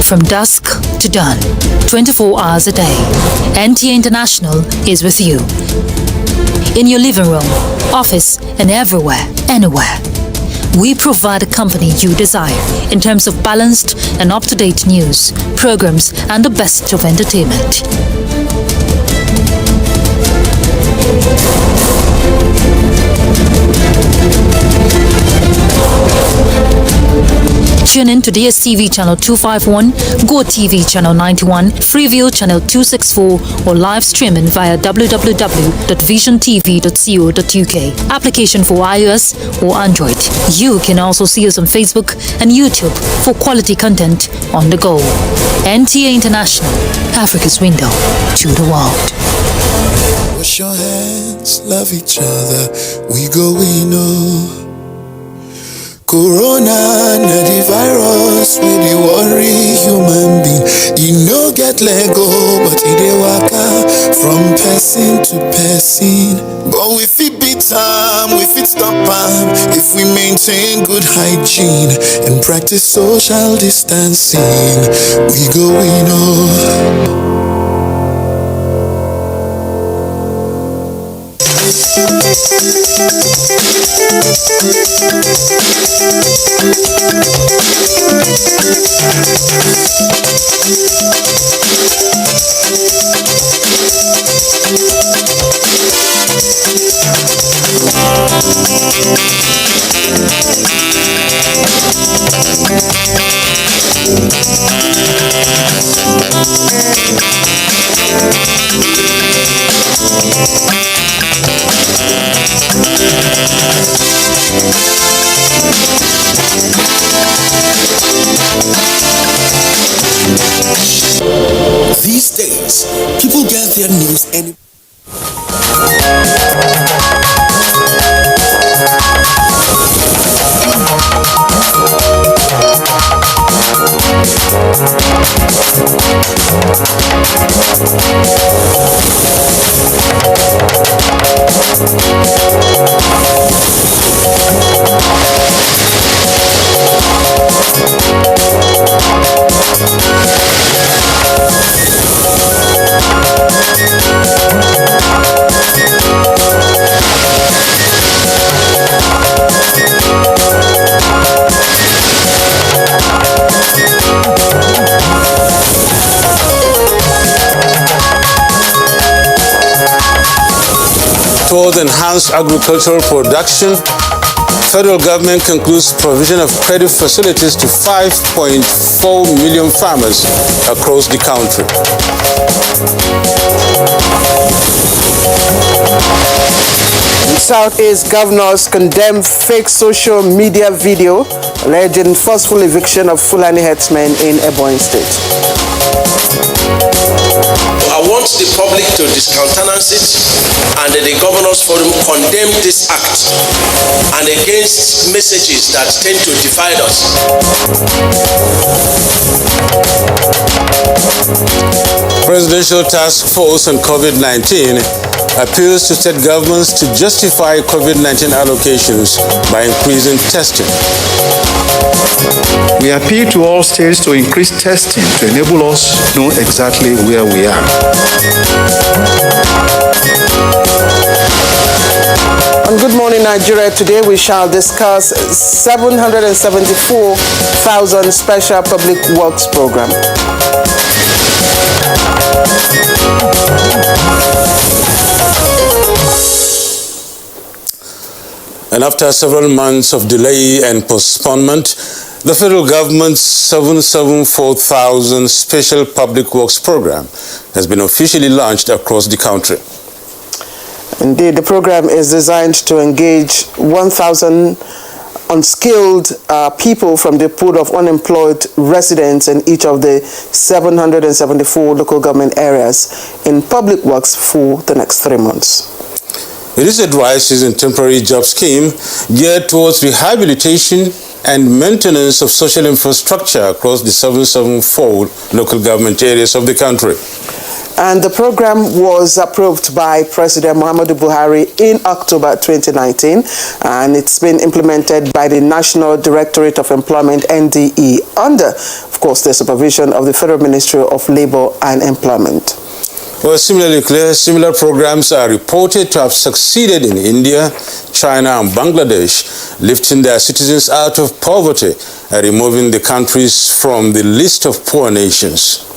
From dusk to dawn, 24 hours a day, NTA International is with you. In your living room, office, and everywhere, anywhere. We provide the company you desire in terms of balanced and up-to-date news, programs, and the best of entertainment. Tune in to DSTV channel 251, GoTV channel 91, Freeview channel 264, or live streaming via www.visiontv.co.uk. Application for iOS or Android. You can also see us on Facebook and YouTube for quality content on the go. NTA International, Africa's window to the world. Wash your hands, love each other, we go, we know. Corona, na the virus, we dey worry human being. You no get let go, but it dey waka from person to person. But we fit beat am, we fit stop am, if we maintain good hygiene and practice social distancing. We go, we know. These days, people get their news any. Towards enhanced agricultural production, federal government concludes provision of credit facilities to 5.4 million farmers across the country. Southeast governors condemn fake social media video alleging forceful eviction of Fulani herdsmen in Ebonyi State. I want the public to discountenance it, and the Governors Forum condemn this act and against messages that tend to divide us. Presidential Task Force on COVID-19 appeals to state governments to justify COVID-19 allocations by increasing testing. We appeal to all states to increase testing to enable us to know exactly where we are. On Good Morning Nigeria today, we shall discuss 774,000 Special Public Works Program. And after several months of delay and postponement, the federal government's 774,000 Special Public Works Program has been officially launched across the country. Indeed, the program is designed to engage 1,000 unskilled people from the pool of unemployed residents in each of the 774 local government areas in public works for the next 3 months. It is a dry season temporary job scheme geared towards rehabilitation and maintenance of social infrastructure across the 774 local government areas of the country. And the program was approved by President Muhammadu Buhari in October 2019, and it's been implemented by the National Directorate of Employment, NDE, under, of course, the supervision of the Federal Ministry of Labor and Employment. Well, similar programs are reported to have succeeded in India, China, and Bangladesh, lifting their citizens out of poverty and removing the countries from the list of poor nations.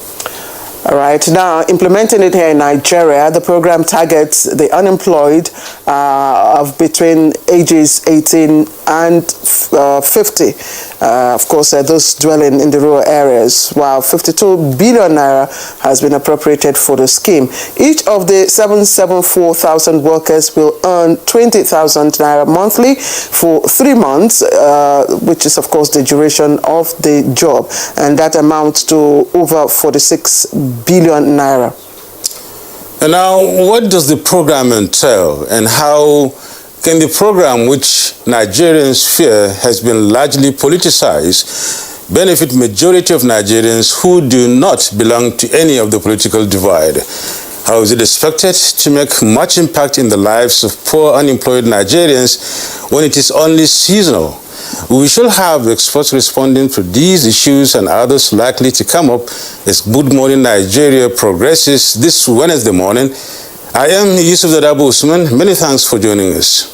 All right, now implementing it here in Nigeria, the program targets the unemployed of between ages 18 and 50. Of course, those dwelling in the rural areas, while 52 billion naira has been appropriated for the scheme. Each of the 774,000 workers will earn 20,000 naira monthly for 3 months, which is, of course, the duration of the job, and that amounts to over 46 billion naira. And now, what does the program entail, and how can the program, which Nigerians fear has been largely politicized, benefit majority of Nigerians who do not belong to any of the political divide? How is it expected to make much impact in the lives of poor unemployed Nigerians when it is only seasonal? We shall have experts responding to these issues and others likely to come up as Good Morning Nigeria progresses this Wednesday morning. I am Yusuf Dadabu Usman. Many thanks for joining us.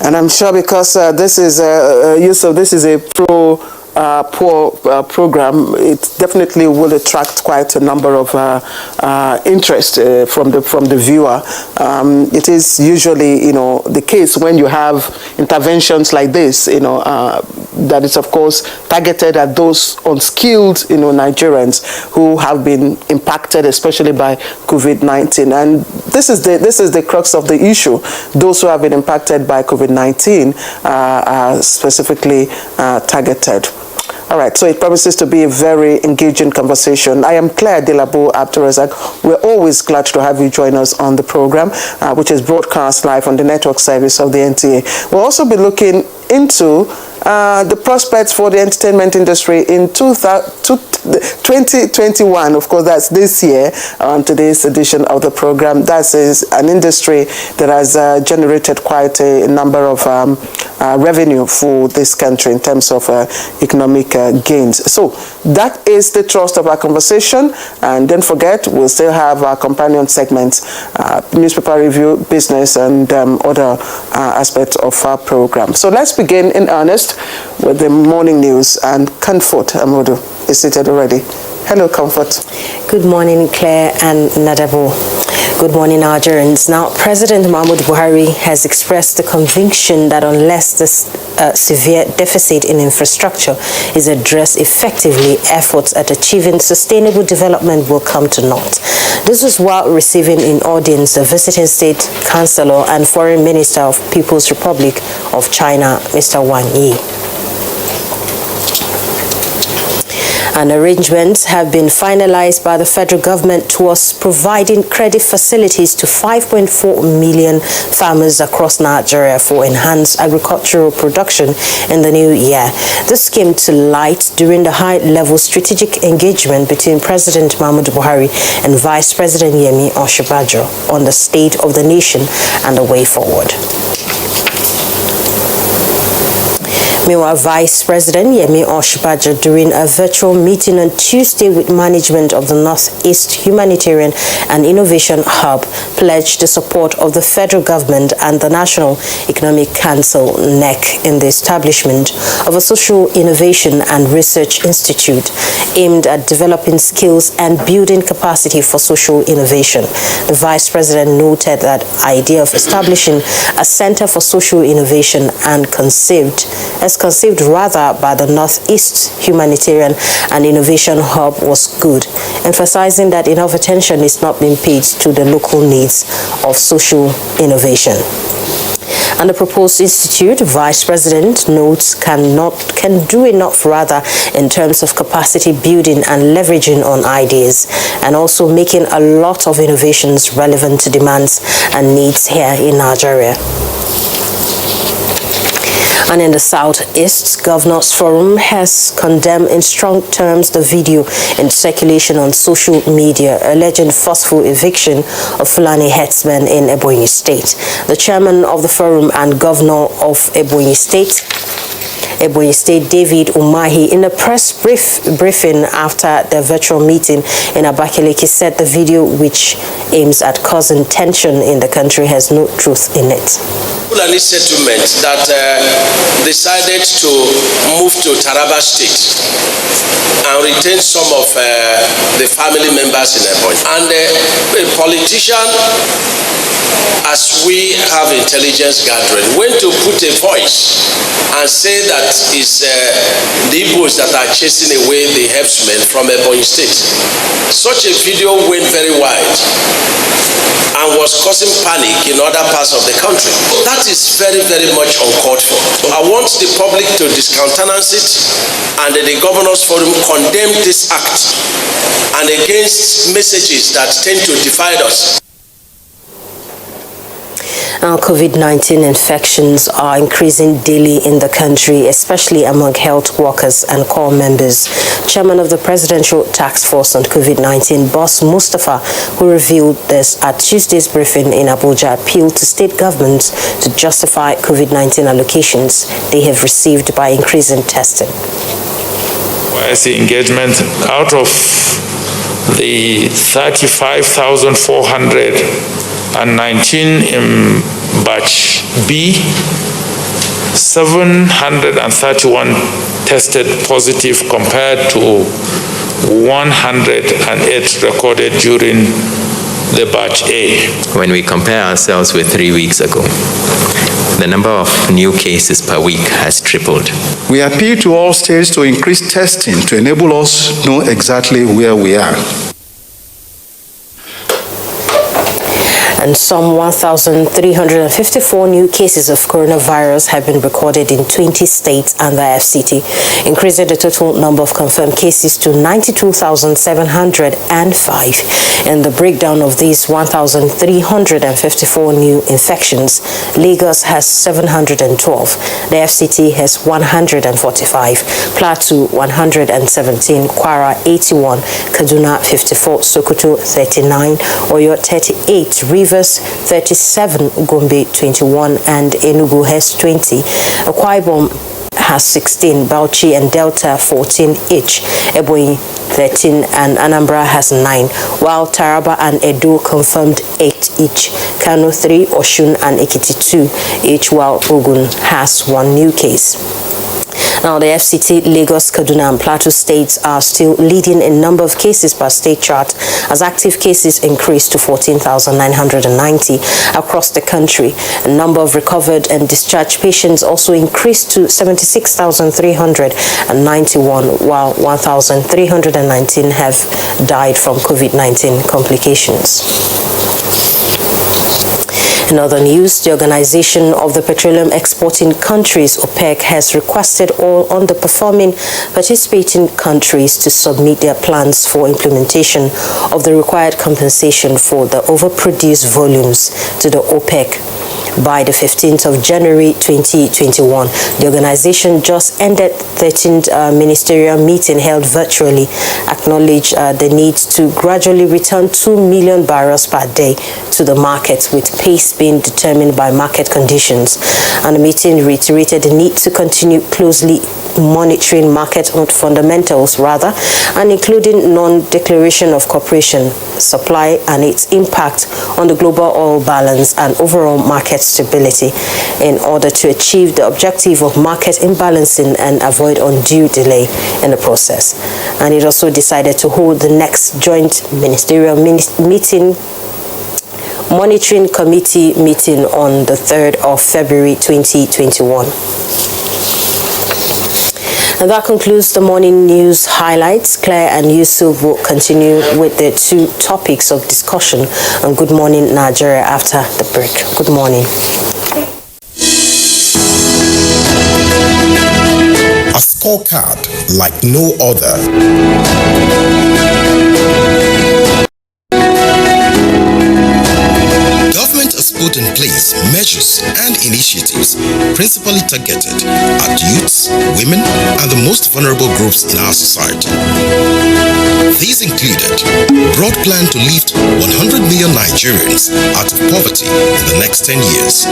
And I'm sure because this is a poor program, it definitely will attract quite a number of interest from the viewer. It is usually, the case when you have interventions like this, that is of course targeted at those unskilled, Nigerians who have been impacted, especially by COVID-19. And this is the crux of the issue. Those who have been impacted by COVID-19 are specifically targeted. All right, so it promises to be a very engaging conversation. I am Claire Delabo Abdurazak. We're always glad to have you join us on the program, which is broadcast live on the network service of the NTA. We'll also be looking into the prospects for the entertainment industry in 2021. Of course, that's this year on today's edition of the program. That is an industry that has generated quite a number of revenue for this country in terms of economic gains. So that is the thrust of our conversation. And don't forget, we'll still have our companion segments, newspaper review, business, and other aspects of our program. So let's begin in earnest with the morning news, and Comfort Amodu is seated already. Hello, Comfort. Good morning, Claire and Nadabo. Good morning, Nigerians. Now, President Muhammadu Buhari has expressed the conviction that unless this severe deficit in infrastructure is addressed effectively, efforts at achieving sustainable development will come to naught. This was while receiving in audience the visiting state councillor and foreign minister of People's Republic of China, Mr. Wang Yi. And arrangements have been finalized by the federal government towards providing credit facilities to 5.4 million farmers across Nigeria for enhanced agricultural production in the new year. This came to light during the high-level strategic engagement between President Muhammadu Buhari and Vice President Yemi Osinbajo on the state of the nation and the way forward. Meanwhile, Vice President Yemi Osinbajo, during a virtual meeting on Tuesday with management of the Northeast Humanitarian and Innovation Hub, pledged the support of the federal government and the National Economic Council, NEC, in the establishment of a social innovation and research institute aimed at developing skills and building capacity for social innovation. The Vice President noted that idea of establishing a Center for Social Innovation and conceived rather by the Northeast Humanitarian and Innovation Hub was good, emphasizing that enough attention is not being paid to the local needs of social innovation. And the proposed institute, Vice President notes, can do enough rather in terms of capacity building and leveraging on ideas, and also making a lot of innovations relevant to demands and needs here in Nigeria. And in the Southeast, Governors Forum has condemned in strong terms the video in circulation on social media alleging forceful eviction of Fulani herdsmen in Ebonyi State. The chairman of the forum and governor of Ebonyi State, David Umahi, in a press briefing after the virtual meeting in Abakaliki, said the video, which aims at causing tension in the country, has no truth in it. Fulani settlement that decided to move to Taraba State and retain some of the family members in Ebonyi. And a politician, as we have intelligence gathering, went to put a voice and say that it's the Igbos that are chasing away the herdsmen from Ebonyi State. Such a video went very wide and was causing panic in other parts of the country. That is very, very much uncalled for. I want the public to discountenance it, and the Governors Forum condemn this act and against messages that tend to divide us. Now, COVID-19 infections are increasing daily in the country, especially among health workers and corps members. Chairman of the Presidential Task Force on COVID-19, Boss Mustafa, who revealed this at Tuesday's briefing in Abuja, appealed to state governments to justify COVID-19 allocations they have received by increasing testing. YSC engagement, out of the 35,419 in batch B, 731 tested positive compared to 108 recorded during the batch A. When we compare ourselves with 3 weeks ago, the number of new cases per week has tripled. We appeal to all states to increase testing to enable us to know exactly where we are. And some 1,354 new cases of coronavirus have been recorded in 20 states and the FCT, increasing the total number of confirmed cases to 92,705. In the breakdown of these 1,354 new infections, Lagos has 712, the FCT has 145, Plateau 117, Kwara 81, Kaduna 54, Sokoto 39, Oyo 38, Rivers 37, Gombe 21, and Enugu has 20. Akwa Ibom has 16, Bauchi and Delta 14 each, Ebonyi 13, and Anambra has 9, while Taraba and Edo confirmed 8 each, Kano 3, Osun and Ekiti 2 each, while Ogun has 1 new case. Now, the FCT, Lagos, Kaduna, and Plateau states are still leading in number of cases per state chart as active cases increased to 14,990 across the country. The number of recovered and discharged patients also increased to 76,391, while 1,319 have died from COVID-19 complications. In other news, the Organization of the Petroleum Exporting Countries, OPEC, has requested all underperforming participating countries to submit their plans for implementation of the required compensation for the overproduced volumes to the OPEC by the 15th of January 2021. The organization just ended 13th ministerial meeting held virtually, acknowledged the need to gradually return 2 million barrels per day to the market, with pace being determined by market conditions. And the meeting reiterated the need to continue closely monitoring market fundamentals and including non-declaration of cooperation, supply and its impact on the global oil balance and overall market stability in order to achieve the objective of market imbalancing and avoid undue delay in the process. And it also decided to hold the next joint ministerial monitoring committee meeting on the 3rd of February 2021. And that concludes the morning news highlights. Claire and Yusuf will continue with the 2 topics of discussion on Good Morning Nigeria after the break. Good morning. A scorecard like no other. Government is put in place measures and initiatives principally targeted at youths, women, and the most vulnerable groups in our society. These included broad plan to lift 100 million Nigerians out of poverty in the next 10 years,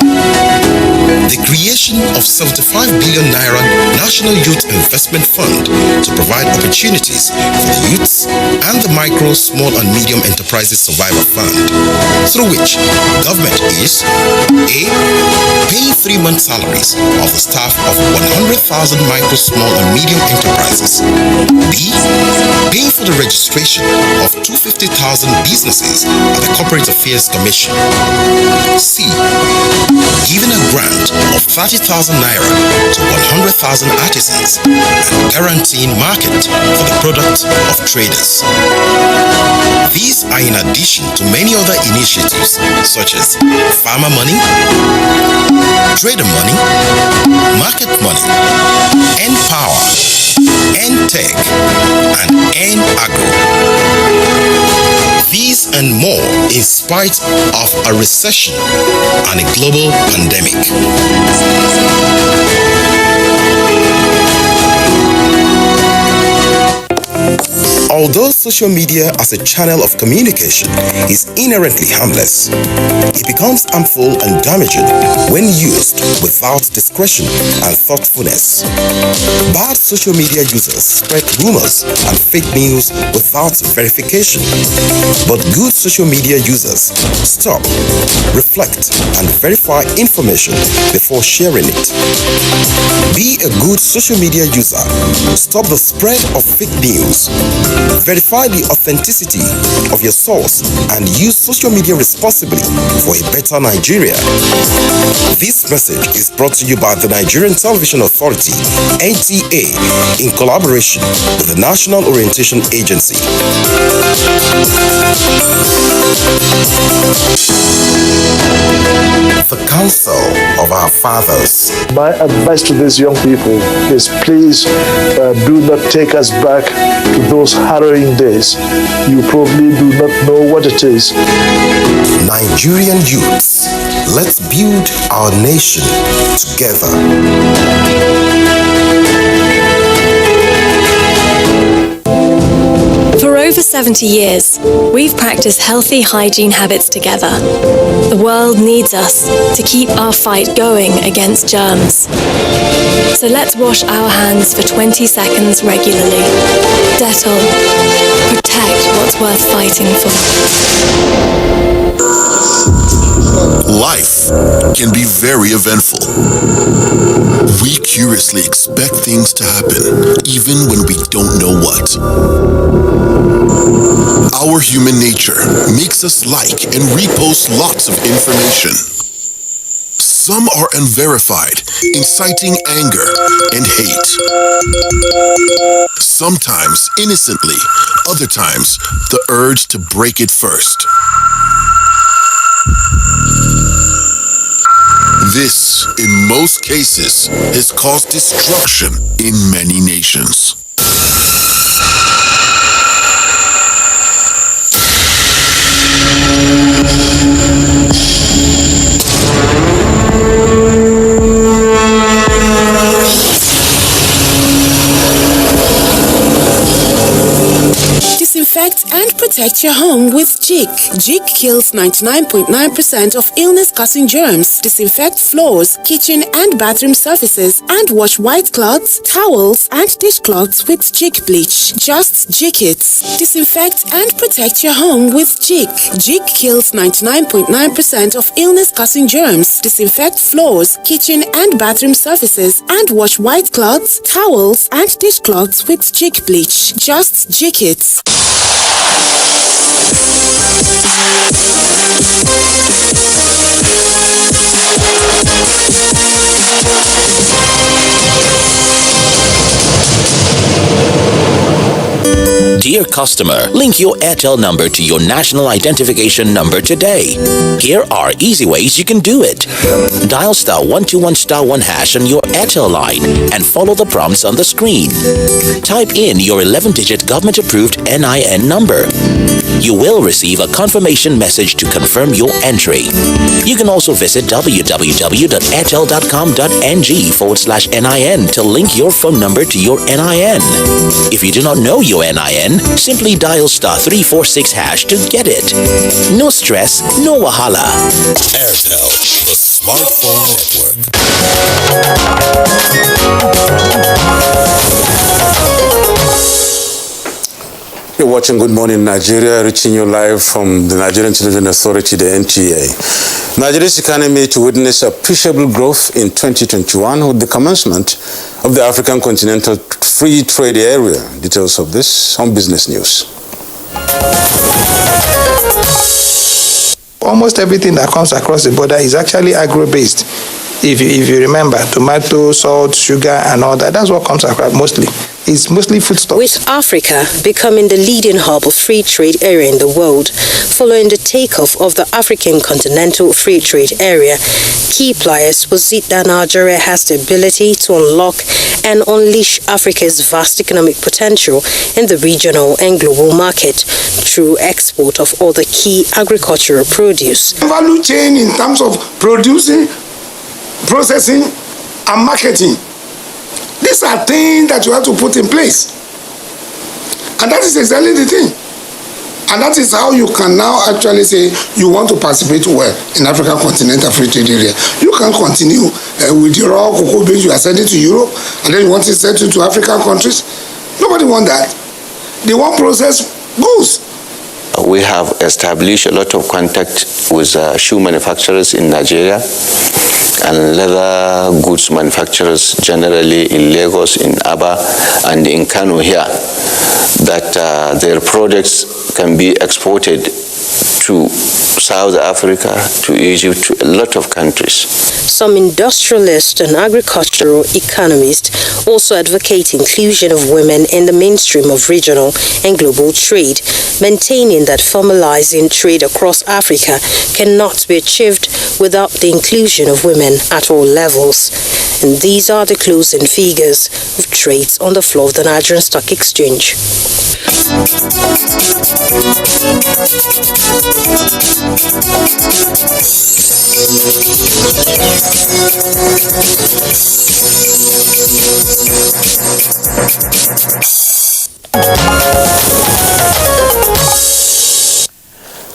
the creation of 75 billion naira National Youth Investment Fund to provide opportunities for the youths, and the Micro, Small and Medium Enterprises Survivor Fund, through which government is A. Paying 3-month salaries of the staff of 100,000 micro, small and medium enterprises. B. Paying for the registration of 250,000 businesses at the Corporate Affairs Commission. C. Giving a grant of 30,000 naira to 100,000 artisans and guaranteeing market for the product of traders. These are in addition to many other initiatives such as farmer money, trader money, market money, N-Power, N-Tech, and N-Agro. These and more in spite of a recession and a global pandemic. Although social media as a channel of communication is inherently harmless, it becomes harmful and damaging when used without discretion and thoughtfulness. Bad social media users spread rumors and fake news without verification, but good social media users stop, reflect, and verify information before sharing it. Be a good social media user. Stop the spread of fake news. Verify the authenticity of your source and use social media responsibly for a better Nigeria. This message is brought to you by the Nigerian Television Authority, NTA, in collaboration with the National Orientation Agency. The Council of Our Fathers. My advice to these young people is please do not take us back to those harrowing days. You probably do not know what it is. Nigerian youths, let's build our nation together. For over 70 years, we've practiced healthy hygiene habits together. The world needs us to keep our fight going against germs. So let's wash our hands for 20 seconds regularly. Dettol. Protect what's worth fighting for. Life can be very eventful. We curiously expect things to happen, even when we don't know what. Our human nature makes us like and repost lots of information. Some are unverified, inciting anger and hate. Sometimes innocently, other times the urge to break it first. This, in most cases, has caused destruction in many nations. Disinfect and protect your home with Jik. Jik kills 99.9% of illness-causing germs. Disinfect floors, kitchen and bathroom surfaces, and wash white cloths, towels, and dishcloths with Jik bleach. Just Jik it. Disinfect and protect your home with Jik. Jik kills 99.9% of illness-causing germs. Disinfect floors, kitchen and bathroom surfaces, and wash white cloths, towels, and dishcloths with Jik bleach. Just Jik it. Dear customer, link your Airtel number to your national identification number today. Here are easy ways you can do it. Dial *121*1# on your Airtel line and follow the prompts on the screen. Type in your 11-digit government-approved NIN number. You will receive a confirmation message to confirm your entry. You can also visit www.airtel.com.ng/NIN to link your phone number to your NIN. If you do not know your NIN, simply dial *346# to get it. No stress, no wahala. Airtel, the smartphone network. You're watching Good Morning Nigeria, reaching you live from the Nigerian Television Authority, the NTA. Nigeria's economy to witness appreciable growth in 2021 with the commencement of the African Continental Free Trade Area. Details of this on Business News. Almost everything that comes across the border is actually agro-based. If you remember, tomato, salt, sugar, and all that, that's what comes across mostly. It's mostly foodstuffs. With Africa becoming the leading hub of free trade area in the world, following the takeoff of the African Continental Free Trade Area, key players posit that Nigeria has the ability to unlock and unleash Africa's vast economic potential in the regional and global market through export of other key agricultural produce. Value chain in terms of producing, processing, and marketing. These are things that you have to put in place. And that is exactly the thing. And that is how you can now actually say you want to participate well in African Continental Free Trade Area. You can continue with your raw cocoa beans you are sending to Europe, and then you want it sent to African countries. Nobody wants that. They want processed goods. We have established a lot of contact with shoe manufacturers in Nigeria and leather goods manufacturers generally in Lagos, in Aba, and in Kano here, that their products can be exported to South Africa, to Egypt, to a lot of countries. Some industrialists and agricultural economists also advocate inclusion of women in the mainstream of regional and global trade, maintaining that formalizing trade across Africa cannot be achieved without the inclusion of women at all levels. And these are the closing figures of trades on the floor of the Nigerian Stock Exchange.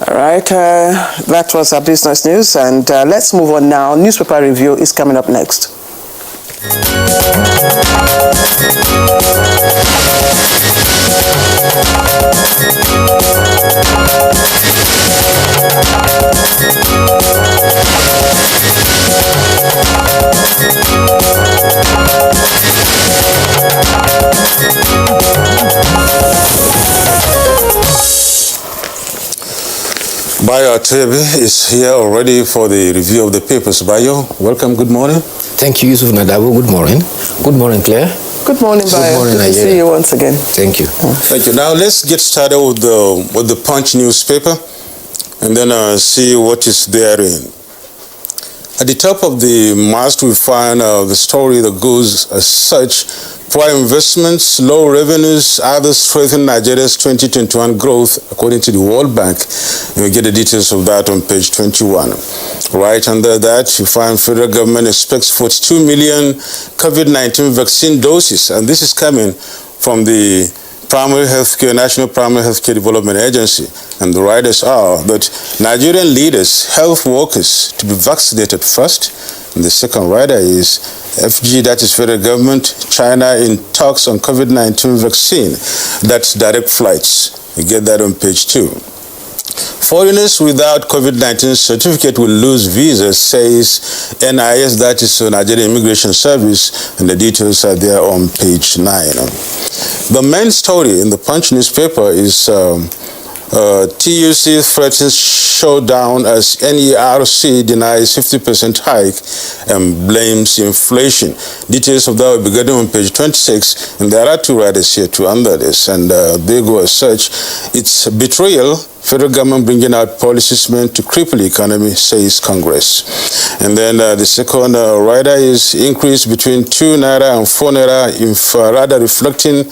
All right, that was our business news, and let's move on now. Newspaper review is coming up next. Bayo Atebe is here already for the review of the papers. Bayo, welcome, good morning. Thank you, Yusuf Nadabo. Good morning. Good morning, Claire. Good morning, Bayo. Good morning, Good to see you once again. Thank you. Thank you. Now let's get started with the Punch newspaper and then see what is therein. At the top of the mast, we find the story that goes as such: poor investments, low revenues, others strengthen Nigeria's 2021 growth, according to the World Bank. And we get the details of that on page 21. Right under that, you find federal government expects 42 million COVID-19 vaccine doses, and this is coming from the National Primary Healthcare Development Agency. And the writers are that Nigerian leaders, health workers, to be vaccinated first. And the second writer is FG, that is federal government, China in talks on COVID-19 vaccine. That's direct flights. You get that on page 2. Foreigners without COVID-19 certificate will lose visas, says NIS, that is Nigerian Immigration Service, and the details are there on page 9. The main story in the Punch newspaper is TUC threatens showdown as NERC denies 50% hike and blames inflation. Details of that will be getting on page 26, and there are two writers here to under this, and they go as such. It's betrayal. Federal government bringing out policies meant to cripple the economy, says Congress. And then the second rider is increase between 2 naira and 4 naira, rather reflecting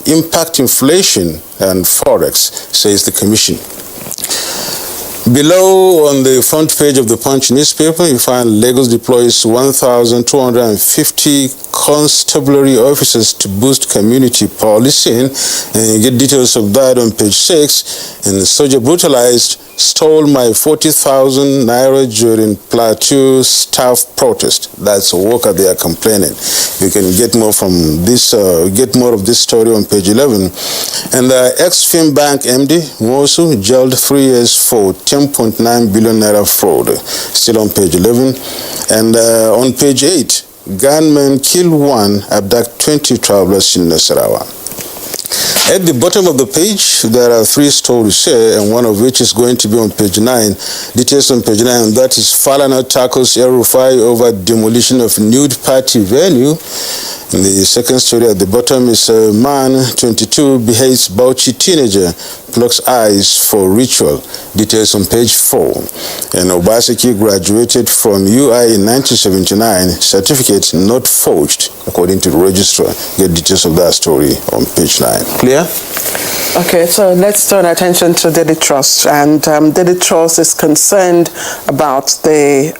impact inflation and forex, says the commission. Below on the front page of the Punch newspaper, you find Lagos deploys 1,250 constabulary officers to boost community policing, and you get details of that on page 6. And the soldier brutalized, stole my 40,000 naira during Plateau staff protest. That's a worker they are complaining. You can get more from this, get more of this story on page 11. And the ex-Fin Bank MD, Mosu, jailed 3 years for 10.9 billion naira fraud. Still on page 11. And on page 8, gunmen kill 1, abduct 20 travelers in Nasarawa. At the bottom of the page, there are 3 stories here, and one of which is going to be on page 9. Details on page 9, and that is Falana tackles El-Rufai over demolition of nude party venue. And the second story at the bottom is a man, 22, behaves Bauchi teenager, plucks eyes for ritual. Details on page 4. And Obaseki graduated from UI in 1979, certificate not forged, according to the registrar. Get details of that story on page 9. Clear? Okay, so let's turn attention to Daily Trust. And Daily Trust is concerned about the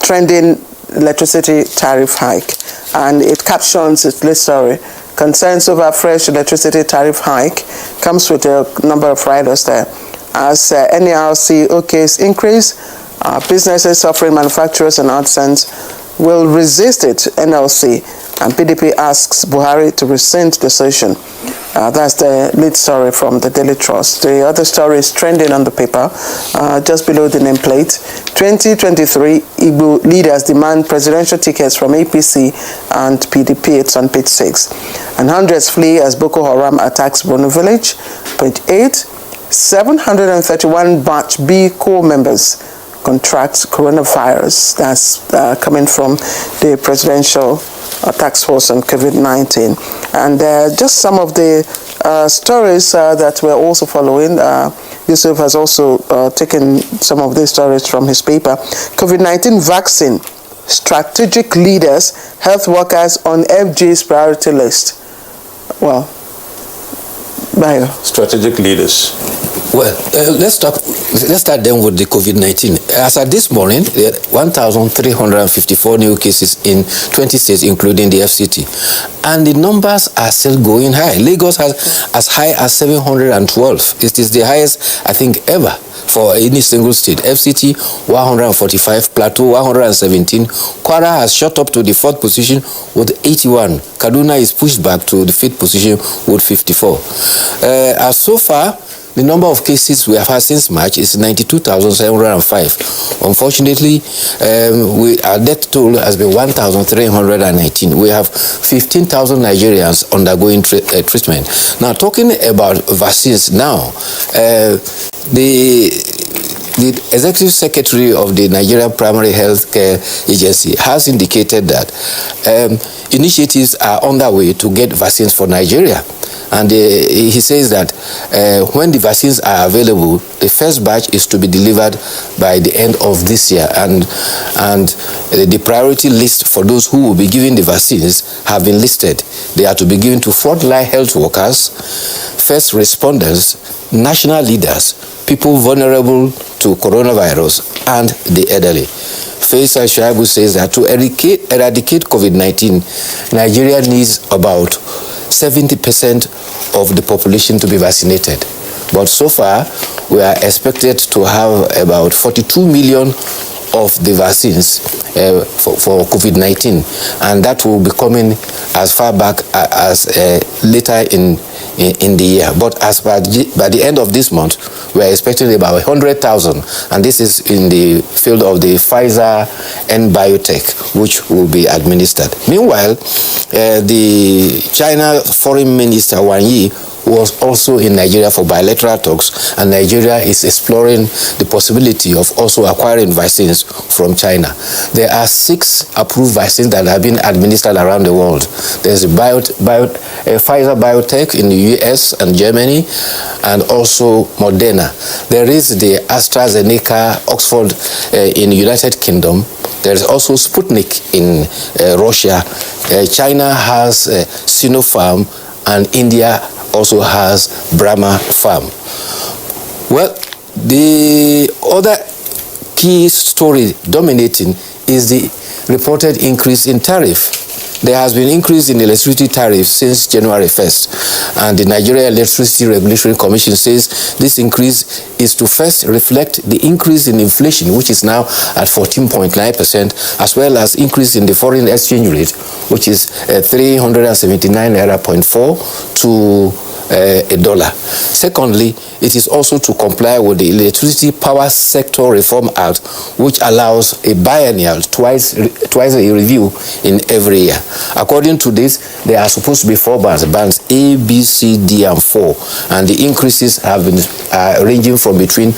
trending electricity tariff hike. And it captions its lead story. Concerns over fresh electricity tariff hike comes with a number of riders there. As NERC OK's increase, businesses suffering, manufacturers and artisans will resist it, NLC, and PDP asks Buhari to rescind decision. That's the lead story from the Daily Trust. The other story is trending on the paper, just below the nameplate. 2023, Igbo leaders demand presidential tickets from APC and PDP. It's on page 6. And hundreds flee as Boko Haram attacks Borno village. Page 8, 731 Batch B Corps members contract coronavirus. That's coming from the presidential task force on COVID-19. And just some of the stories that we're also following. Yusuf has also taken some of these stories from his paper. COVID-19 vaccine, strategic leaders, health workers on FG's priority list. Well, Bayo. Strategic leaders. Well, let's start then with the COVID-19. As at this morning, there are 1,354 new cases in 20 states, including the FCT. And the numbers are still going high. Lagos has as high as 712. It is the highest, I think, ever for any single state. FCT, 145, Plateau, 117. Kwara has shot up to the 4th position with 81. Kaduna is pushed back to the 5th position with 54. As so far, the number of cases we have had since March is 92,705. Unfortunately, our death toll has been 1,319. We have 15,000 Nigerians undergoing treatment. Now, talking about vaccines now, the Executive Secretary of the Nigerian Primary Health Care Agency has indicated that initiatives are underway to get vaccines for Nigeria. And he says that when the vaccines are available, the first batch is to be delivered by the end of this year. And the priority list for those who will be given the vaccines have been listed. They are to be given to frontline health workers, first responders, national leaders, people vulnerable to coronavirus, and the elderly. Faisal Shaibu says that to eradicate COVID-19, Nigeria needs about 70% of the population to be vaccinated. But so far, we are expected to have about 42 million of the vaccines for COVID-19, and that will be coming as far back as later in the year. But as by the end of this month, we are expecting about 100,000, and this is in the field of the Pfizer and biotech, which will be administered. Meanwhile, the China Foreign Minister Wang Yi was also in Nigeria for bilateral talks, and Nigeria is exploring the possibility of also acquiring vaccines from China. There are 6 approved vaccines that have been administered around the world. There's Pfizer Biotech in the US and Germany, and also Moderna. There is the AstraZeneca Oxford in the United Kingdom. There is also Sputnik in Russia. China has Sinopharm, and India also has Brahma Pharm. Well, the other key story dominating is the reported increase in tariff. There has been increase in electricity tariffs since January 1st, and the Nigeria Electricity Regulatory Commission says this increase is to first reflect the increase in inflation, which is now at 14.9%, as well as increase in the foreign exchange rate, which is 379.4 naira to $1. Secondly, it is also to comply with the Electricity Power Sector Reform Act, which allows a biennial, twice a review in every year. According to this, there are supposed to be 4 bands A, B, C, D, and 4, and the increases have been ranging from between 2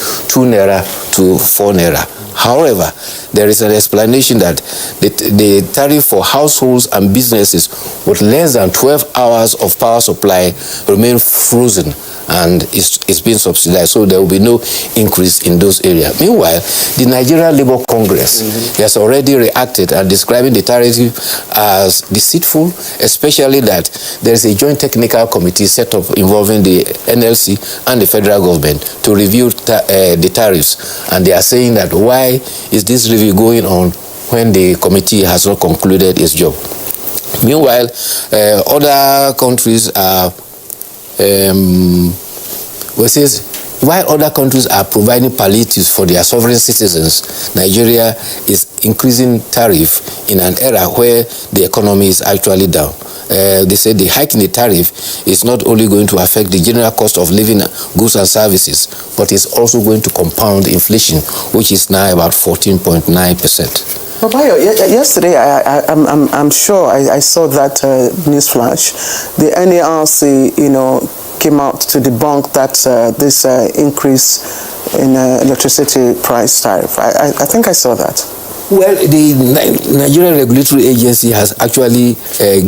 naira to 4 naira. However, there is an explanation that the tariff for households and businesses with less than 12 hours of power supply remain frozen and it's being subsidized, so there will be no increase in those areas. Meanwhile, the Nigerian Labour Congress has already reacted and describing the tariff as deceitful, especially that there is a joint technical committee set up involving the NLC and the federal government to review the tariffs, and they are saying that why is this review going on when the committee has not concluded its job. Meanwhile, other countries are while other countries are providing palliatives for their sovereign citizens, Nigeria is increasing tariff in an era where the economy is actually down. They say the hike in the tariff is not only going to affect the general cost of living, goods and services, but it's also going to compound inflation, which is now about 14.9%. But yesterday, I'm sure I saw that news flash. The NERC, came out to debunk that this increase in electricity price tariff. I think I saw that. Well, the Nigerian Regulatory Agency has actually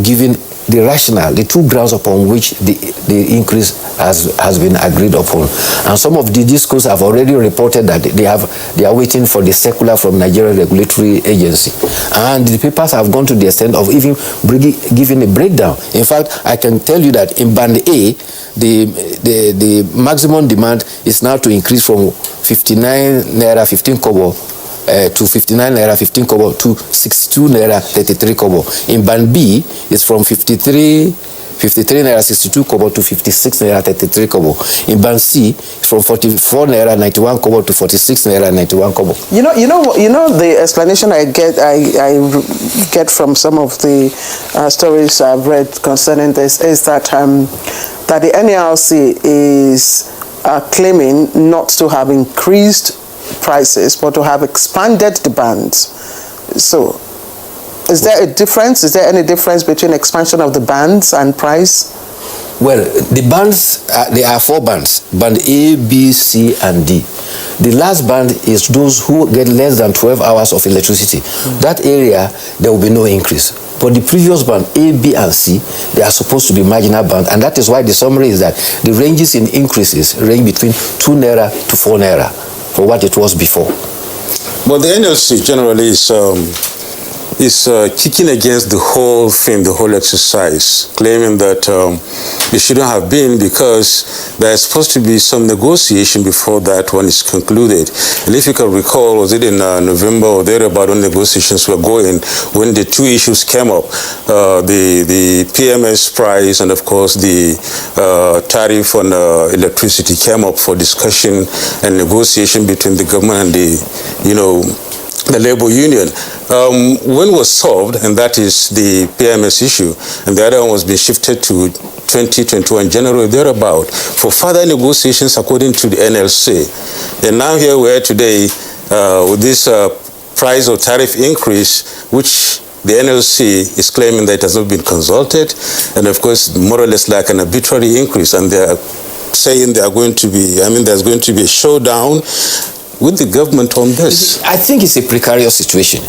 given the rationale, the 2 grounds upon which the increase has been agreed upon. And some of the discourse have already reported that they are waiting for the circular from Nigerian Regulatory Agency. And the papers have gone to the extent of even giving a breakdown. In fact, I can tell you that in Band A, the maximum demand is now to increase from 59 naira 15 kobo to 59 naira 15 kobo to 62 naira 33 kobo. In Band B, it's from 53 naira 62 kobo to 56 naira 33 kobo. In Band C, from 44 naira 91 kobo to 46 naira 91 kobo. You know the explanation I get from some of the stories I've read concerning this is that that the NERC is claiming not to have increased prices, but to have expanded the bands. So, is there a difference? Is there any difference between expansion of the bands and price? Well, the bands, there are 4 bands, band A, B, C, and D. The last band is those who get less than 12 hours of electricity. That area, there will be no increase. But the previous band, A, B, and C, they are supposed to be marginal band, and that is why the summary is that the ranges in increases range between 2 naira to 4 naira for what it was before. Well, the NLC generally is kicking against the whole thing, the whole exercise, claiming that it shouldn't have been because there is supposed to be some negotiation before that one is concluded. And if you can recall, was it in November or thereabout when negotiations were going, when the 2 issues came up, the PMS price and of course the tariff on electricity came up for discussion and negotiation between the government and the labor union. One was solved, and that is the PMS issue, and the other one was being shifted to 2021 January thereabout for further negotiations according to the NLC. And now here we are today with this price or tariff increase, which The NLC is claiming that it has not been consulted, and of course, more or less like an arbitrary increase, and they are saying there's going to be a showdown with the government on this. I think it's a precarious situation.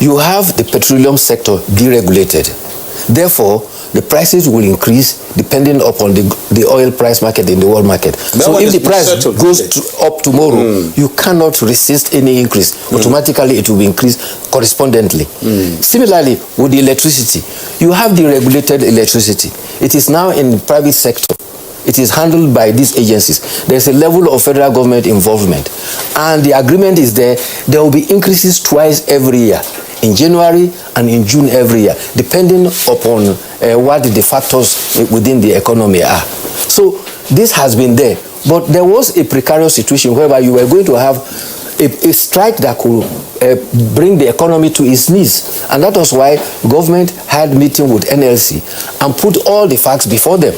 You have the petroleum sector deregulated. Therefore, the prices will increase depending upon the oil price market in the world market. So if the price goes up tomorrow, you cannot resist any increase. Automatically, it will be increased correspondingly. Similarly, with the electricity, you have the regulated electricity. It is now in the private sector. It is handled by these agencies. There's a level of federal government involvement. And the agreement is there. There will be increases twice every year, in January and in June every year, depending upon what the factors within the economy are. So this has been there. But there was a precarious situation whereby you were going to have a strike that could bring the economy to its knees. And that was why government had meeting with NLC and put all the facts before them.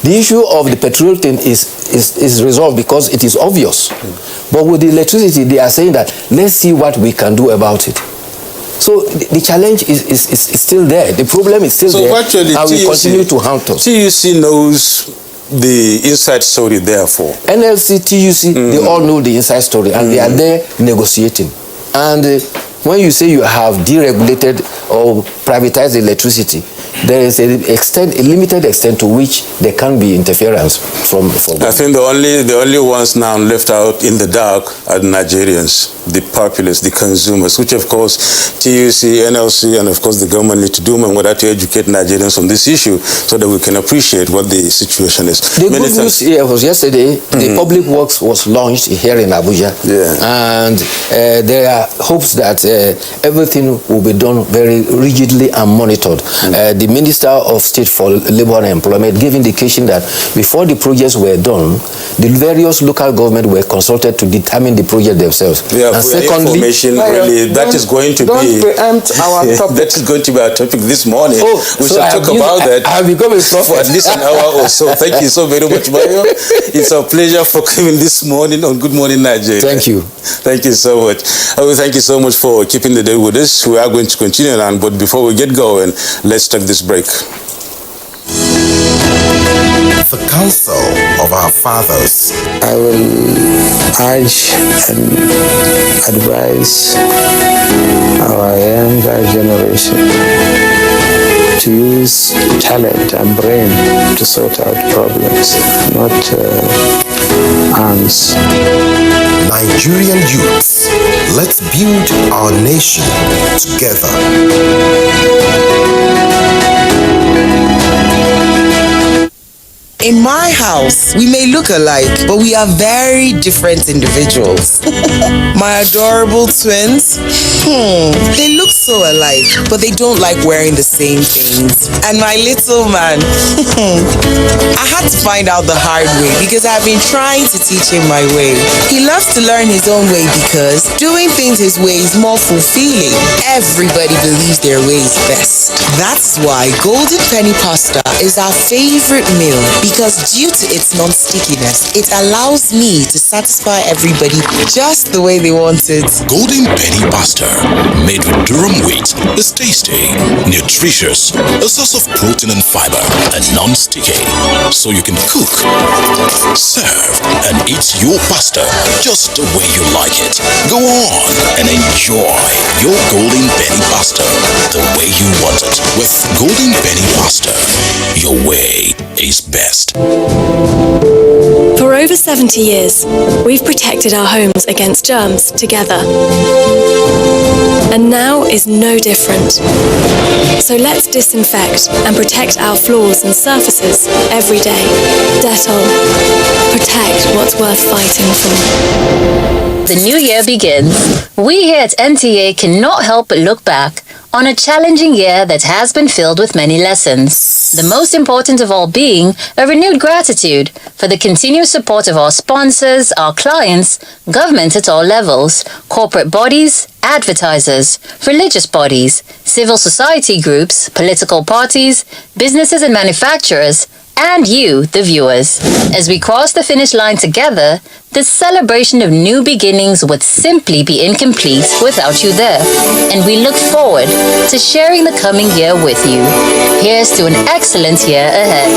The issue of the petrol thing is resolved because it is obvious. But with the electricity, they are saying that let's see what we can do about it. So the challenge is still there. The problem is still there. Virtually, and we continue to haunt us. TUC knows the inside story, therefore. NLC, TUC, they all know the inside story, and they are there negotiating. And when you say you have deregulated or privatized electricity, there is a limited extent to which there can be interference from. I think the only ones now left out in the dark are the Nigerians, the populace, the consumers, which of course TUC, NLC, and of course the government need to do more to educate Nigerians on this issue so that we can appreciate what the situation is. The good news here was yesterday, the public works was launched here in Abuja, and there are hopes that everything will be done very rigidly and monitored. The Minister of State for Labor and Employment gave indication that before the projects were done, the various local governments were consulted to determine the project themselves. Yeah, and secondly, that is going to be preempt our topic. That is going to be our topic this morning. We shall talk about that I have become a prophet for at least an hour or so. Thank you so very much, Mario. It's a pleasure for coming this morning on Good Morning Nigeria. Thank you. Thank you so much. Thank you so much for keeping the day with us. We are going to continue on, but before we get going, let's take this break. The counsel of our fathers. I will urge and advise our younger generation to use talent and brain to sort out problems, not arms. Nigerian youths, let's build our nation together. In my house, we may look alike, but we are very different individuals. My adorable twins, they look so alike, but they don't like wearing the same things. And my little man, I had to find out the hard way because I've been trying to teach him my way. He loves to learn his own way because doing things his way is more fulfilling. Everybody believes their way is best. That's why Golden Penny Pasta is our favorite meal, because due to its non-stickiness, it allows me to satisfy everybody just the way they want it. Golden Penny Pasta, made with durum wheat, is tasty, nutritious, a source of protein and fiber, and non-sticky. So you can cook, serve, and eat your pasta just the way you like it. Go on and enjoy your Golden Penny Pasta the way you want it. With Golden Penny Pasta, your way is best. For over 70 years, we've protected our homes against germs together. And now is no different. So let's disinfect and protect our floors and surfaces every day. Dettol. Protect what's worth fighting for. The new year begins. We here at NTA cannot help but look back on a challenging year that has been filled with many lessons. The most important of all being a renewed gratitude for the continued support of our sponsors, our clients, government at all levels, corporate bodies, advertisers, religious bodies, civil society groups, political parties, businesses and manufacturers, and you, the viewers. As we cross the finish line together, this celebration of new beginnings would simply be incomplete without you there. And we look forward to sharing the coming year with you. Here's to an excellent year ahead.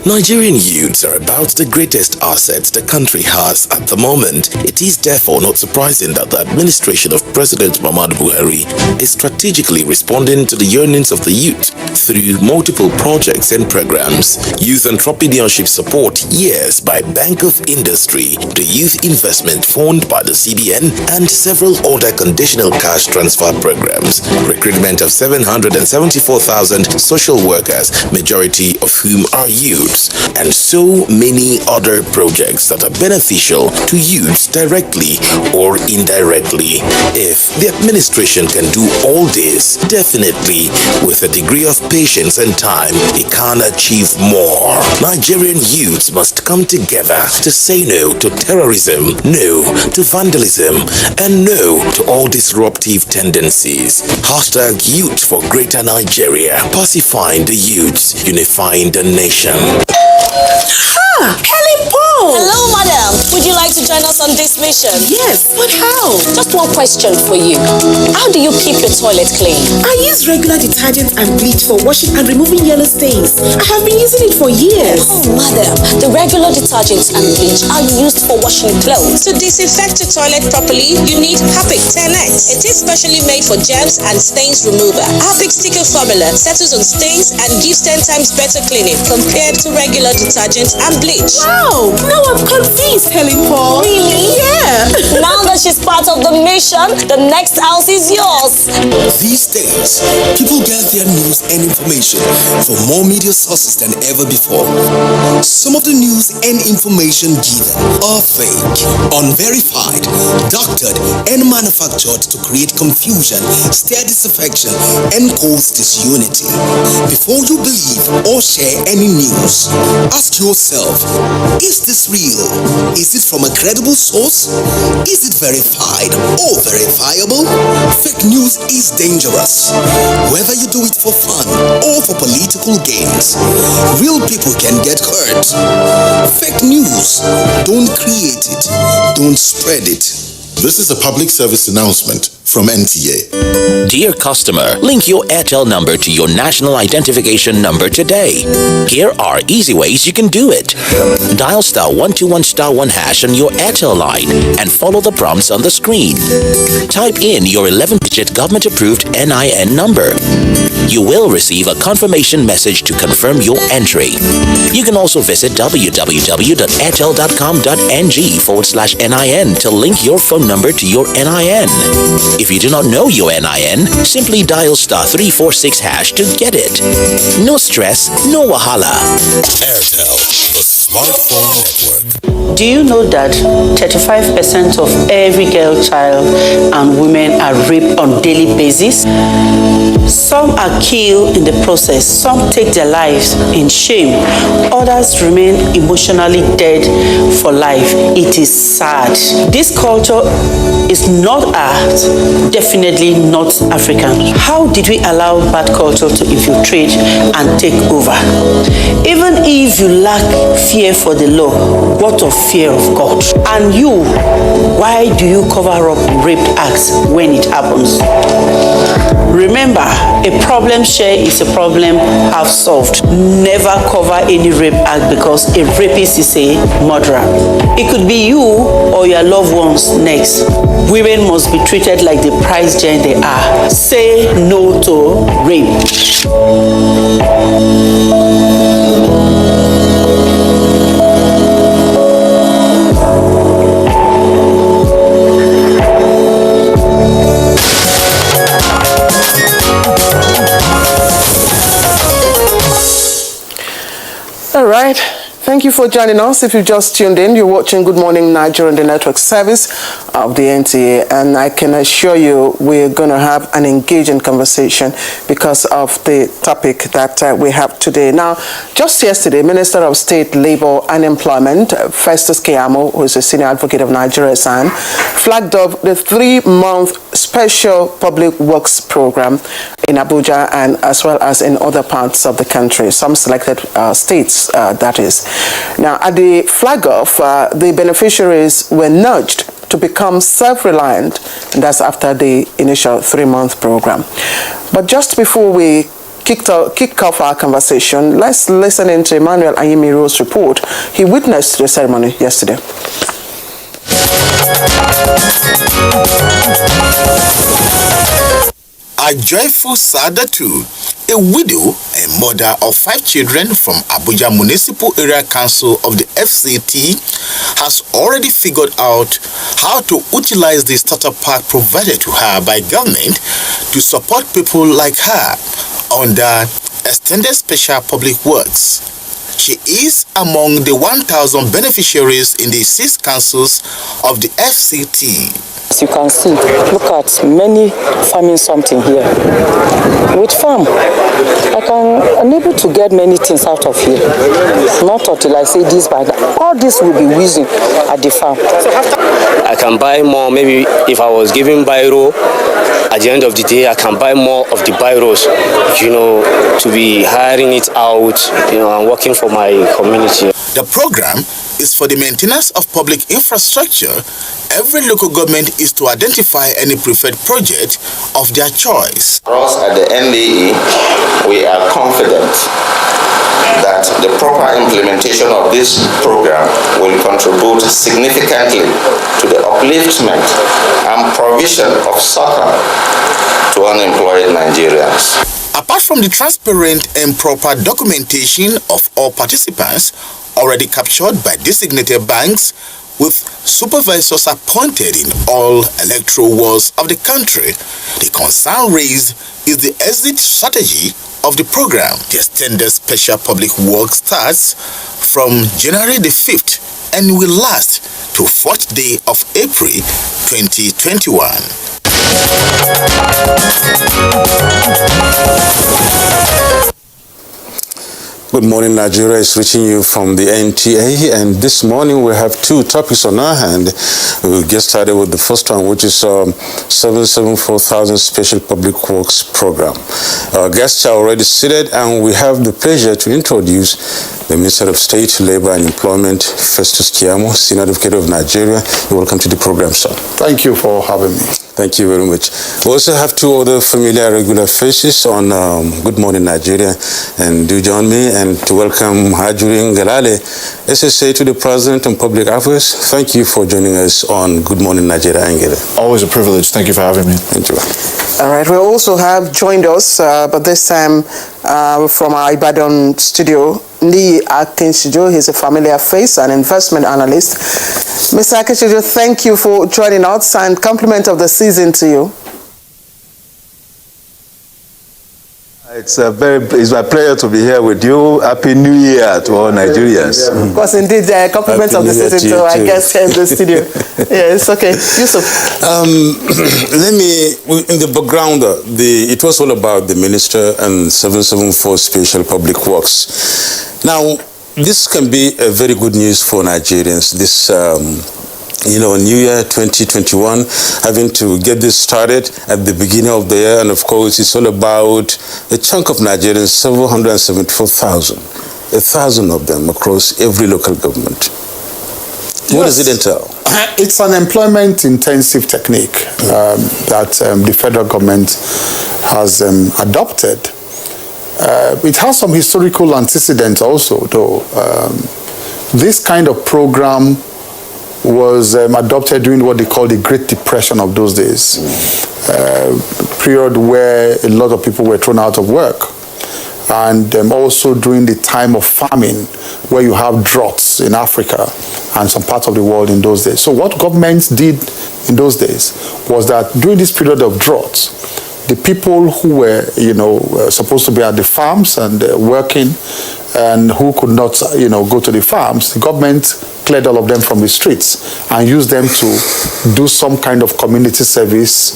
Nigerian youths are about the greatest assets the country has at the moment. It is therefore not surprising that the administration of President Muhammadu Buhari is strategically responding to the yearnings of the youth through multiple projects and programs. Youth Entrepreneurship Support Years by Bank of Industry, the Youth Investment Fund by the CBN, and several other conditional cash transfer programs. Recruitment of 774,000 social workers, majority of whom are youth, and so many other projects that are beneficial to youths directly or indirectly. If the administration can do all this, definitely with a degree of patience and time, it can achieve more. Nigerian youths must come together to say no to terrorism, no to vandalism, and no to all disruptive tendencies. Hashtag Youth for Greater Nigeria, pacifying the youths, unifying the nation. Helen Paul! Hello, madam. Would you like to join us on this mission? Yes, but how? Just one question for you. How do you keep your toilet clean? I use regular detergent and bleach for washing and removing yellow stains. I have been using it for years. Oh, madam. The regular detergents and bleach are used for washing clothes. To disinfect your toilet properly, you need Harpic 10X. It is specially made for germs and stains remover. Harpic sticker formula settles on stains and gives 10 times better cleaning compared to regular detergent and bleach. Wow! Now I'm convinced, Helen Paul. Really? Yeah. Now that she's part of the mission, the next house is yours. These days, people get their news and information from more media sources than ever before. Some of the news and information given are fake, unverified, doctored, and manufactured to create confusion, stir disaffection, and cause disunity. Before you believe or share any news, ask yourself, is this real? Is it from a credible source? Is it verified or verifiable? Fake news is dangerous, whether you do it for fun or for political gains. Real people can get hurt. Fake news, don't create it, don't spread it. This is a public service announcement from NTA. Dear customer, link your Airtel number to your national identification number today. Here are easy ways you can do it. Dial *121*1# on your Airtel line and follow the prompts on the screen. Type in your 11-digit government-approved NIN number. You will receive a confirmation message to confirm your entry. You can also visit www.airtel.com.ng/NIN to link your phone number to your NIN. If you do not know your NIN, simply dial *346# to get it. No stress, no wahala. Airtel, the smartphone network. Do you know that 35% of every girl child and women are raped on daily basis? Some are killed in the process, some take their lives in shame, others remain emotionally dead for life. It is sad. This culture is not ours, definitely not African. How did we allow bad culture to infiltrate and take over? Even if you lack fear for the law, what of fear of God? And you, why do you cover up rape acts when it happens? Remember, a problem shared is a problem half solved. Never cover any rape act because a rapist is a murderer. It could be you or your loved ones next. Women must be treated like the prize gem they are. Say no to rape. All right. Thank you for joining us. If you just tuned in, you're watching Good Morning Nigeria, the network service of the NTA, and I can assure you we're going to have an engaging conversation because of the topic that we have today. Now, just yesterday, Minister of State, Labor and Employment, Festus Keyamo, who is a senior advocate of Nigeria, SAN, flagged off the 3-month special public works program in Abuja and as well as in other parts of the country, some selected states, that is. Now, at the flag off, the beneficiaries were nudged to become self-reliant, and that's after the initial 3-month program. But just before we kick off our conversation, let's listen into Emmanuel Ayimiro's report. He witnessed the ceremony yesterday. A joyful Sadatu, a widow and mother of 5 children from Abuja Municipal Area Council of the FCT, has already figured out how to utilize the starter pack provided to her by government to support people like her under Extended Special Public Works. She is among the 1,000 beneficiaries in the 6 councils of the FCT. As you can see, look at many farming something here. With farm, I'm able to get many things out of here. Not until I say this by that. All this will be wheezing at the farm. I can buy more, maybe if I was giving biro, at the end of the day, I can buy more of the biros, to be hiring it out, and working for my community. The program is for the maintenance of public infrastructure. Every local government is to identify any preferred project of their choice. For us at the NDE, we are confident that the proper implementation of this program will contribute significantly to the upliftment and provision of succor to unemployed Nigerians. Apart from the transparent and proper documentation of all participants already captured by designated banks, with supervisors appointed in all electoral wards of the country, the concern raised is the exit strategy of the program. The Extended Special Public Work starts from January the 5th and will last to 4th day of April 2021. Good morning, Nigeria is reaching you from the NTA, and this morning we have 2 topics on our hand. We'll get started with the first one, which is 774,000 Special Public Works Program. Our guests are already seated, and we have the pleasure to introduce the Minister of State, Labor and Employment, Festus Keyamo, Senior Advocate of Nigeria. Welcome to the program, sir. Thank you for having me. Thank you very much. We also have 2 other familiar regular faces on Good Morning Nigeria, and do join me and to welcome Hajurin Galale, SSA to the President on Public Affairs. Thank you for joining us on Good Morning Nigeria. Always a privilege. Thank you for having me. Thank you. All right, we also have joined us, but this time from our Ibadan studio, Ndi Akinsijo. He's a familiar face and investment analyst. Mr. Akinsijo, thank you for joining us, and compliment of the season to you. It's my pleasure to be here with you. Happy New Year to all Nigerians. Of course, indeed, compliments of the season to our guest here in the studio. Yes, okay. Yusuf. Let me, in the background, it was all about the minister and 774 Special Public Works. Now, this can be a very good news for Nigerians. This New Year 2021, having to get this started at the beginning of the year, and of course it's all about a chunk of Nigerians, 774,000, 1,000 of them across every local government. What does it entail? It's an employment-intensive technique that the federal government has adopted. It has some historical antecedents also, though. This kind of program was adopted during what they call the Great Depression of those days, period where a lot of people were thrown out of work, and also during the time of famine, where you have droughts in Africa and some parts of the world in those days. So what governments did in those days was that during this period of drought, the people who were, supposed to be at the farms and working, and who could not, go to the farms, the government cleared all of them from the streets and used them to do some kind of community service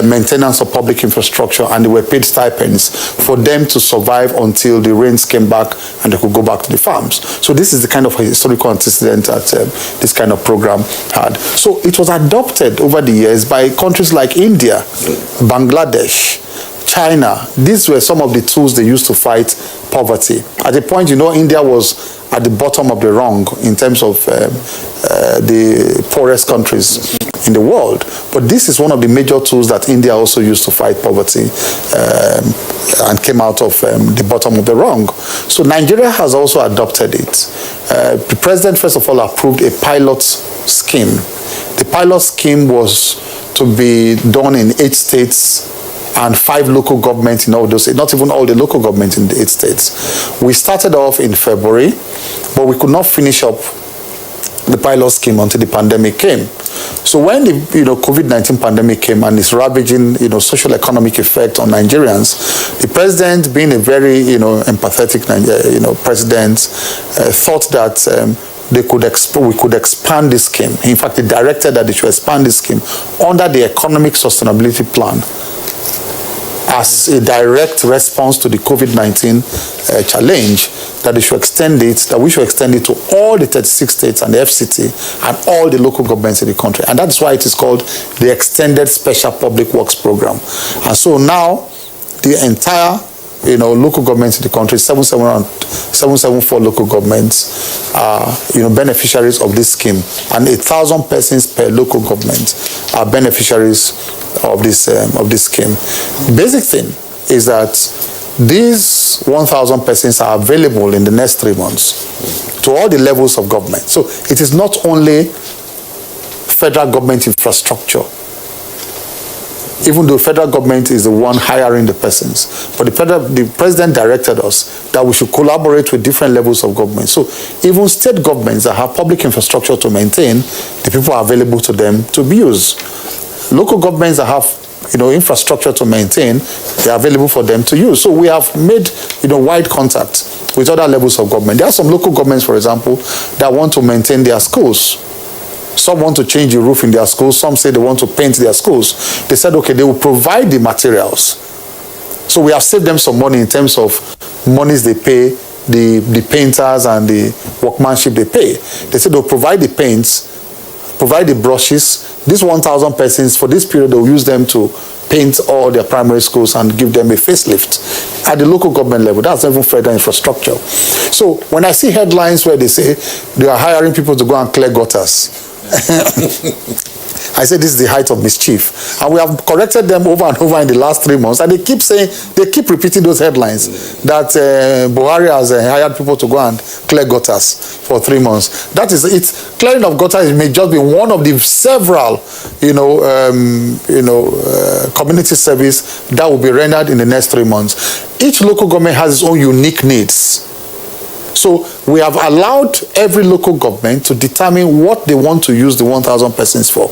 maintenance of public infrastructure, and they were paid stipends for them to survive until the rains came back and they could go back to the farms. So this is the kind of historical antecedent that this kind of program had. So it was adopted over the years by countries like India, Bangladesh, China. These were some of the tools they used to fight poverty. At the point, India was at the bottom of the rung in terms of the poorest countries in the world. But this is one of the major tools that India also used to fight poverty and came out of the bottom of the rung. So Nigeria has also adopted it. The president, first of all, approved a pilot scheme. The pilot scheme was to be done in 8 states and 5 local governments in all those states, not even all the local governments in the 8 states. We started off in February, but we could not finish up the pilot scheme until the pandemic came. So when the COVID-19 pandemic came and it's ravaging social economic effect on Nigerians, the president, being a very empathetic president, thought that we could expand this scheme. In fact, he directed that they should expand this scheme under the Economic Sustainability Plan as a direct response to the COVID-19 challenge, that they should extend it, that we should extend it to all the 36 states and the FCT and all the local governments in the country. And that's why it is called the Extended Special Public Works Program. And so now, the entire local governments in the country, 774 local governments are beneficiaries of this scheme, and 1,000 persons per local government are beneficiaries of this scheme. The basic thing is that these 1,000 persons are available in the next 3 months to all the levels of government. So it is not only federal government infrastructure, even though the federal government is the one hiring the persons. But the president directed us that we should collaborate with different levels of government. So even state governments that have public infrastructure to maintain, the people are available to them to use. Local governments that have infrastructure to maintain, they are available for them to use. So we have made wide contact with other levels of government. There are some local governments, for example, that want to maintain their schools. Some want to change the roof in their schools. Some say they want to paint their schools. They said, okay, they will provide the materials. So we have saved them some money in terms of monies they pay, the painters and the workmanship they pay. They said they'll provide the paints, provide the brushes. These 1,000 persons, for this period, they'll use them to paint all their primary schools and give them a facelift at the local government level. That's not even federal infrastructure. So when I see headlines where they say they are hiring people to go and clear gutters, I say this is the height of mischief. And we have corrected them over and over in the last 3 months. And they keep repeating those headlines that Buhari has hired people to go and clear gutters for 3 months. That is it. Clearing of gutters may just be one of the several, community service that will be rendered in the next 3 months. Each local government has its own unique needs. So we have allowed every local government to determine what they want to use the 1,000 persons for.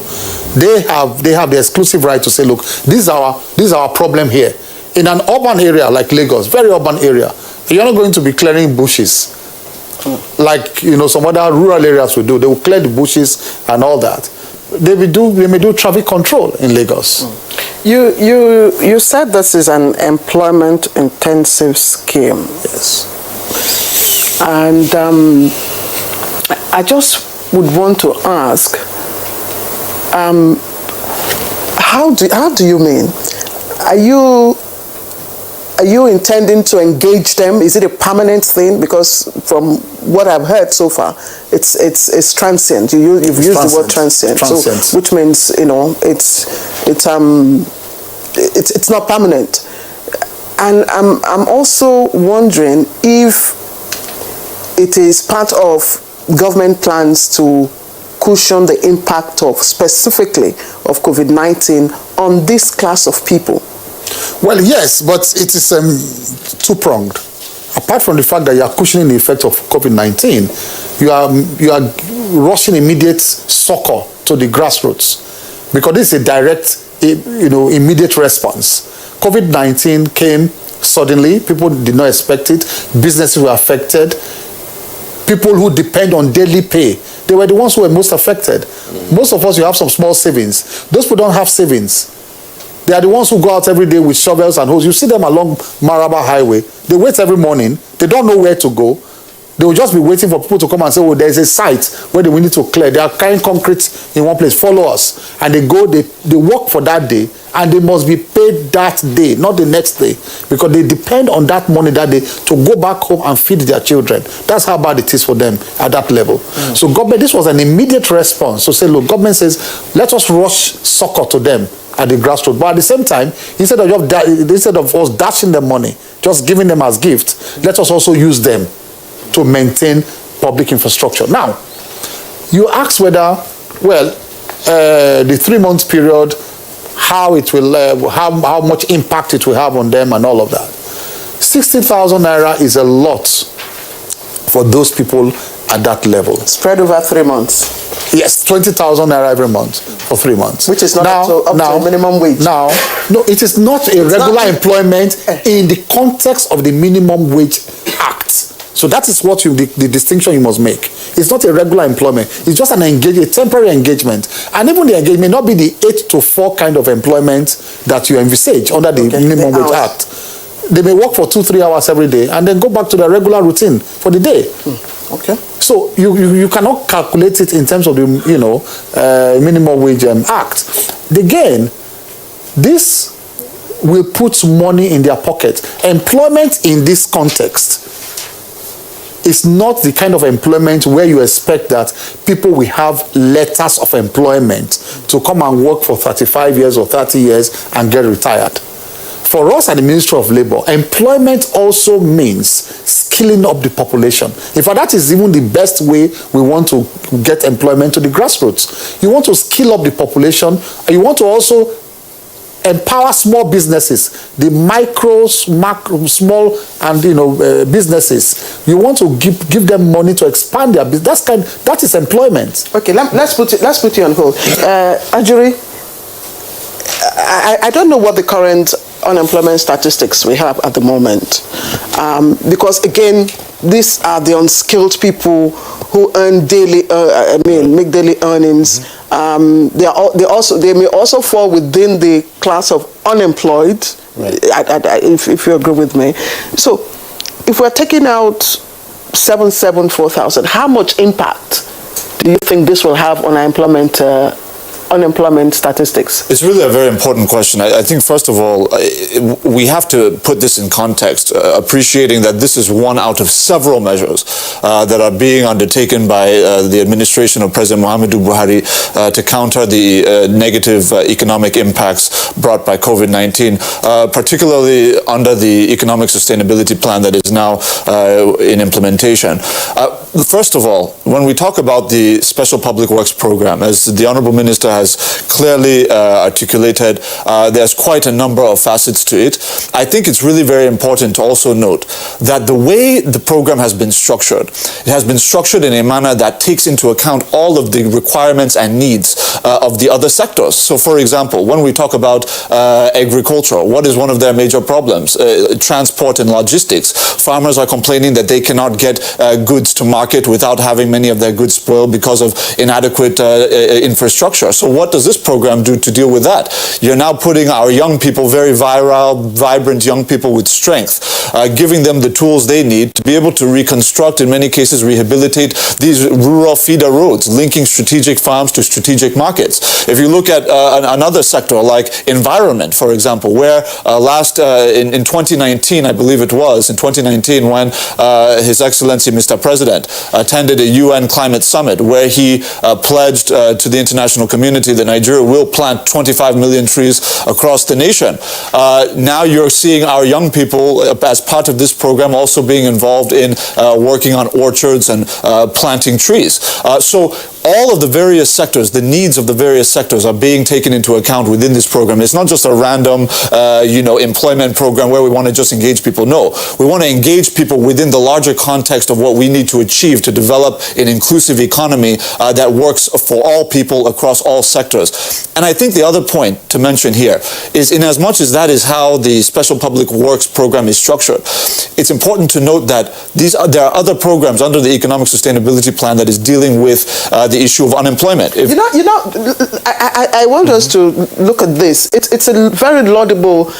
They have the exclusive right to say, look, this is our problem here. In an urban area like Lagos, very urban area, you're not going to be clearing bushes like some other rural areas will do. They will clear the bushes and all that. They may do traffic control in Lagos. You said this is an employment intensive scheme. Yes. And I just would want to ask, how do you mean? Are you intending to engage them? Is it a permanent thing? Because from what I've heard so far, it's transient. You've used the word transient. So, which means it's not permanent. And I'm also wondering if it is part of government plans to cushion the impact specifically of COVID-19 on this class of people. Well, yes, but it is two-pronged. Apart from the fact that you are cushioning the effect of COVID-19, you are rushing immediate succor to the grassroots, because this is a direct, immediate response. COVID-19 came suddenly. People did not expect it. Businesses were affected. People who depend on daily pay, they were the ones who were most affected. Most of us, you have some small savings. Those people don't have savings. They are the ones who go out every day with shovels and hoses. You see them along Maraba Highway. They wait every morning. They don't know where to go. They will just be waiting for people to come and say, oh, there's a site where we need to clear. They are carrying concrete in one place. Follow us. And they go, they work for that day, and they must be paid that day, not the next day, because they depend on that money that day to go back home and feed their children. That's how bad it is for them at that level. So government, this was an immediate response to say, look, government says, let us rush succor to them at the grassroots. But at the same time, instead of us dashing them money, just giving them as gifts, let us also use them to maintain public infrastructure. Now, you ask whether, well, the 3 months period, how it will, how much impact it will have on them and all of that. 60,000 naira is a lot for those people at that level. Spread over 3 months. Yes, 20,000 naira every month for 3 months. Which is not up to minimum wage. Now, no, it is not a regular employment in the context of the Minimum Wage Act. So that is what the distinction you must make. It's not a regular employment. It's just a temporary engagement. And even the engagement may not be the 8 to 4 kind of employment that you envisage under the Minimum Wage Act. They may work for 2-3 hours every day and then go back to their regular routine for the day. Okay. So you cannot calculate it in terms of the Minimum Wage Act. Again, this will put money in their pocket. Employment in this context is not the kind of employment where you expect that people will have letters of employment to come and work for 35 years or 30 years and get retired. For us at the Ministry of Labour, employment also means skilling up the population. In fact, that is even the best way we want to get employment to the grassroots. You want to skill up the population, and you want to also empower small businesses, the micros, macro, small, and businesses. You want to give them money to expand their business. That is employment. Okay, let's put you on hold. Ajuri, I don't know what the current unemployment statistics we have at the moment, because again, these are the unskilled people who earn daily, make daily earnings. They may also fall within the class of unemployed, right. If you agree with me. So, if we're taking out 774,000, how much impact do you think this will have on our unemployment statistics? It's really a very important question. I think, first of all, we have to put this in context, appreciating that this is one out of several measures that are being undertaken by the administration of President Muhammadu Buhari to counter the negative economic impacts brought by COVID-19, particularly under the Economic Sustainability Plan that is now in implementation. First of all, when we talk about the Special Public Works Program, as the Honorable Minister has clearly articulated, there's quite a number of facets to it. I think it's really very important to also note that the way the program has been structured, it has been structured in a manner that takes into account all of the requirements and needs of the other sectors. So, for example, when we talk about agriculture, what is one of their major problems? Transport and logistics. Farmers are complaining that they cannot get goods to market without having many of their goods spoiled because of inadequate infrastructure. So what does this program do to deal with that? You're now putting our young people, very vibrant young people with strength, giving them the tools they need to be able to reconstruct, in many cases rehabilitate these rural feeder roads, linking strategic farms to strategic markets. If you look at another sector like environment, for example, where in 2019, I believe it was, in 2019 when His Excellency Mr. President attended a UN climate summit where he pledged to the international community that Nigeria will plant 25 million trees across the nation. Now you're seeing our young people, as part of this program, also being involved in working on orchards and planting trees. So all of the various sectors, the needs of the various sectors are being taken into account within this program. It's not just a random, employment program where we want to just engage people. No, we want to engage people within the larger context of what we need to achieve achieve to develop an inclusive economy that works for all people across all sectors. And I think the other point to mention here is, in as much as that is how the Special Public Works program is structured, it's important to note that there are other programs under the Economic Sustainability Plan that is dealing with the issue of unemployment. I want us to look at this. It's a very laudable,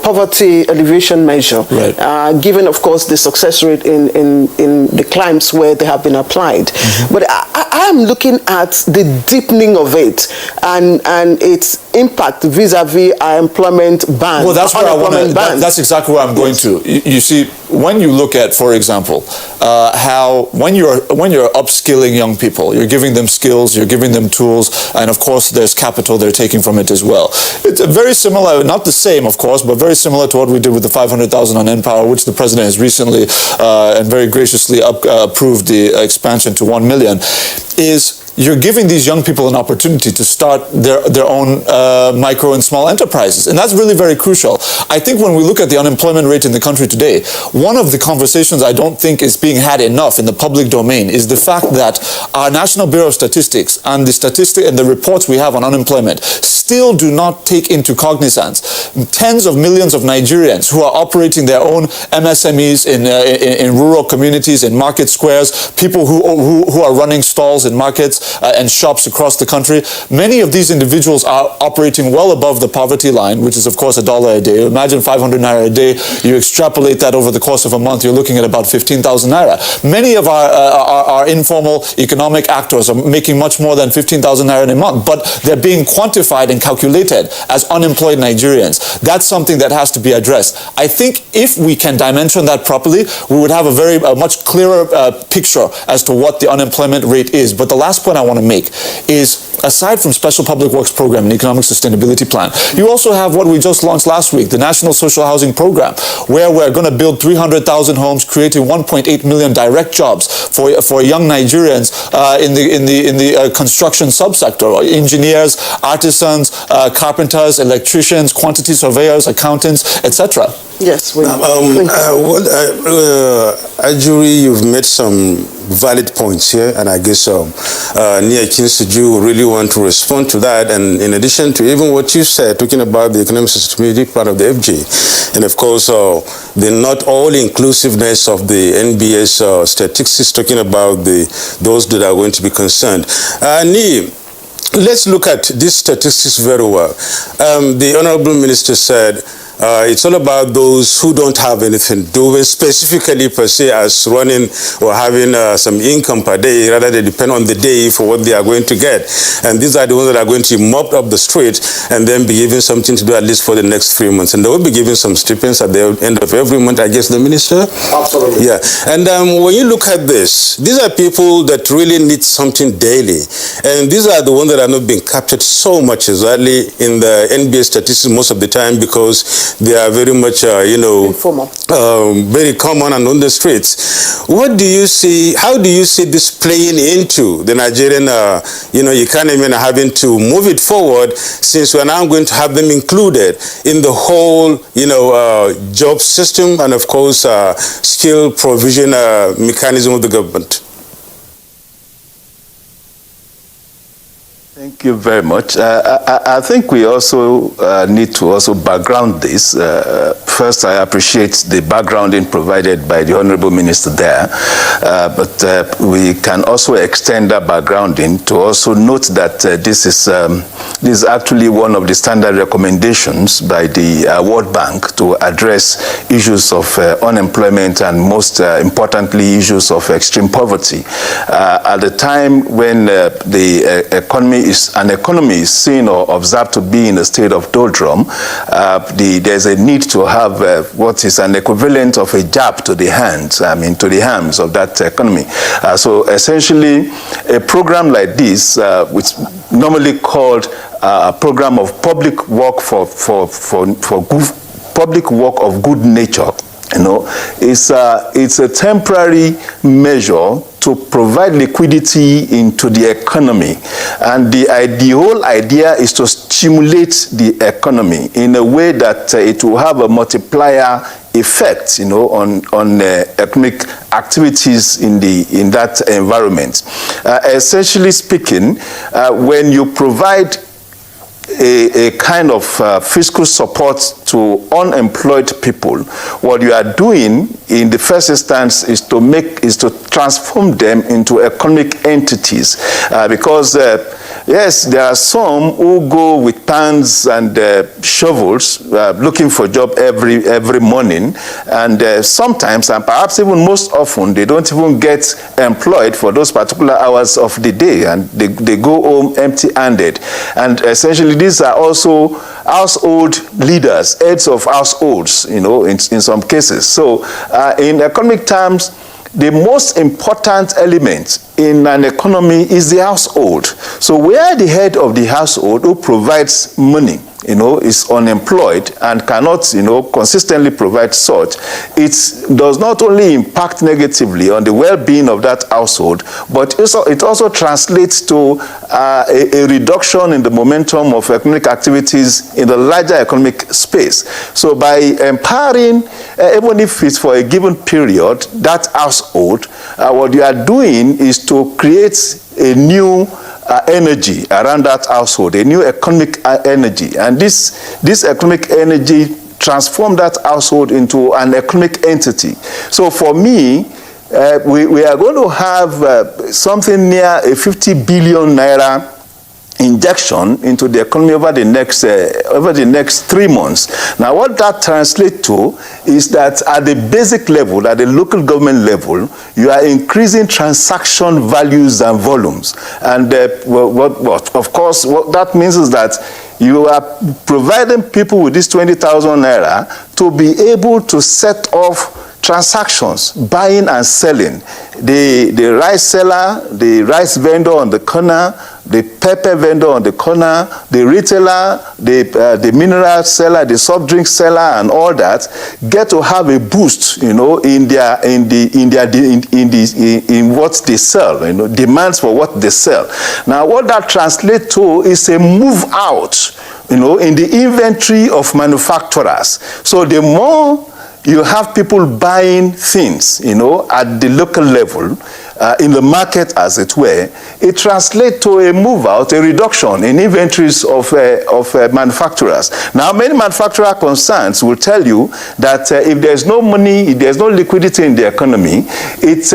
poverty alleviation measure, right. Given, of course, the success rate in the climes where they have been applied. Mm-hmm. But I am looking at the deepening of it and its impact vis-a-vis our employment ban. Well, that's where I want to. That's exactly where I'm going to. You see, when you look at, for example, how when you're upskilling young people, you're giving them skills, you're giving them tools, and of course there's capital they're taking from it as well. It's very similar, not the same, of course, but very similar to what we did with the 500,000 on Empower, which the president has recently and very graciously approved the expansion to 1 million. Is you're giving these young people an opportunity to start their own micro and small enterprises. And that's really very crucial. I think when we look at the unemployment rate in the country today, one of the conversations I don't think is being had enough in the public domain is the fact that our National Bureau of Statistics and the reports we have on unemployment still do not take into cognizance tens of millions of Nigerians who are operating their own MSMEs in rural communities, in market squares, people who are running stalls in markets, and shops across the country. Many of these individuals are operating well above the poverty line, which is of course $1 a day. Imagine 500 naira a day. You extrapolate that over the course of a month, you're looking at about 15,000 naira. Many of our informal economic actors are making much more than 15,000 naira in a month, but they're being quantified and calculated as unemployed Nigerians. That's something that has to be addressed. I think if we can dimension that properly, we would have a much clearer picture as to what the unemployment rate is. But the last point I want to make is, aside from Special Public Works Program and Economic Sustainability Plan, you also have what we just launched last week, the National Social Housing Program, where we're going to build 300,000 homes, creating 1.8 million direct jobs for young Nigerians in the construction subsector, engineers, artisans, carpenters, electricians, quantity surveyors, accountants, etc. Yes. Ajuri, you've made some valid points here, and I guess Nia Kinsuju really want to respond to that. And in addition to even what you said, talking about the economic sustainability part of the FG, and of course the not all inclusiveness of the NBS statistics, talking about those that are going to be concerned. Nia, let's look at these statistics very well. The Honorable Minister said it's all about those who don't have anything doing, specifically per se as running or having some income per day. Rather, they depend on the day for what they are going to get. And these are the ones that are going to be mopped up the street and then be given something to do at least for the next 3 months. And they will be given some stipends at the end of every month, I guess, the minister? Absolutely. Yeah. And when you look at this, these are people that really need something daily. And these are the ones that are not being captured so much exactly in the NBA statistics most of the time, because they are very much, very common and on the streets. What do you see, how do you see this playing into the Nigerian, economy and having to move it forward, since we're now going to have them included in the whole, job system and, of course, skill provision mechanism of the government? Thank you very much. I think we also need to also background this. First, I appreciate the backgrounding provided by the Honorable Minister there, but we can also extend that backgrounding to also note that this is actually one of the standard recommendations by the World Bank to address issues of unemployment and, most importantly, issues of extreme poverty. At the time when the economy is seen or observed to be in a state of doldrum, there's a need to have what is an equivalent of a jab to the hands, to the hams of that economy. So essentially, a program like this, which normally called a program of public work public work of good nature, it's a temporary measure to provide liquidity into the economy. And the whole idea is to stimulate the economy in a way that it will have a multiplier effect, on economic activities in that environment. Essentially speaking, when you provide a kind of fiscal support to unemployed people, what you are doing in the first instance is to transform them into economic entities, because yes, there are some who go with pans and shovels looking for a job every morning, and sometimes, and perhaps even most often, they don't even get employed for those particular hours of the day, and they go home empty-handed. And essentially, these are also household leaders, heads of households, in some cases. So in economic terms, the most important element in an economy is the household. So where the head of the household who provides money, is unemployed and cannot, consistently provide such, it does not only impact negatively on the well-being of that household, but it also translates to a reduction in the momentum of economic activities in the larger economic space. So by empowering, even if it's for a given period, that household, what you are doing is to create a new energy around that household, a new economic energy. And this economic energy transforms that household into an economic entity. So for me, we are going to have something near a 50 billion naira injection into the economy over the next 3 months. Now, what that translates to is that at the basic level, at the local government level, you are increasing transaction values and volumes. And of course, what that means is that you are providing people with this 20,000 naira to be able to set off transactions, buying and selling. The rice seller, the rice vendor on the corner, the pepper vendor on the corner, the retailer, the mineral seller, the soft drink seller, and all that get to have a boost, in what they sell, demands for what they sell. Now, what that translates to is a move out, in the inventory of manufacturers. So the more you have people buying things, at the local level, in the market, as it were, it translates to a move out, a reduction in inventories of manufacturers. Now, many manufacturer concerns will tell you that if there's no money, if there's no liquidity in the economy, it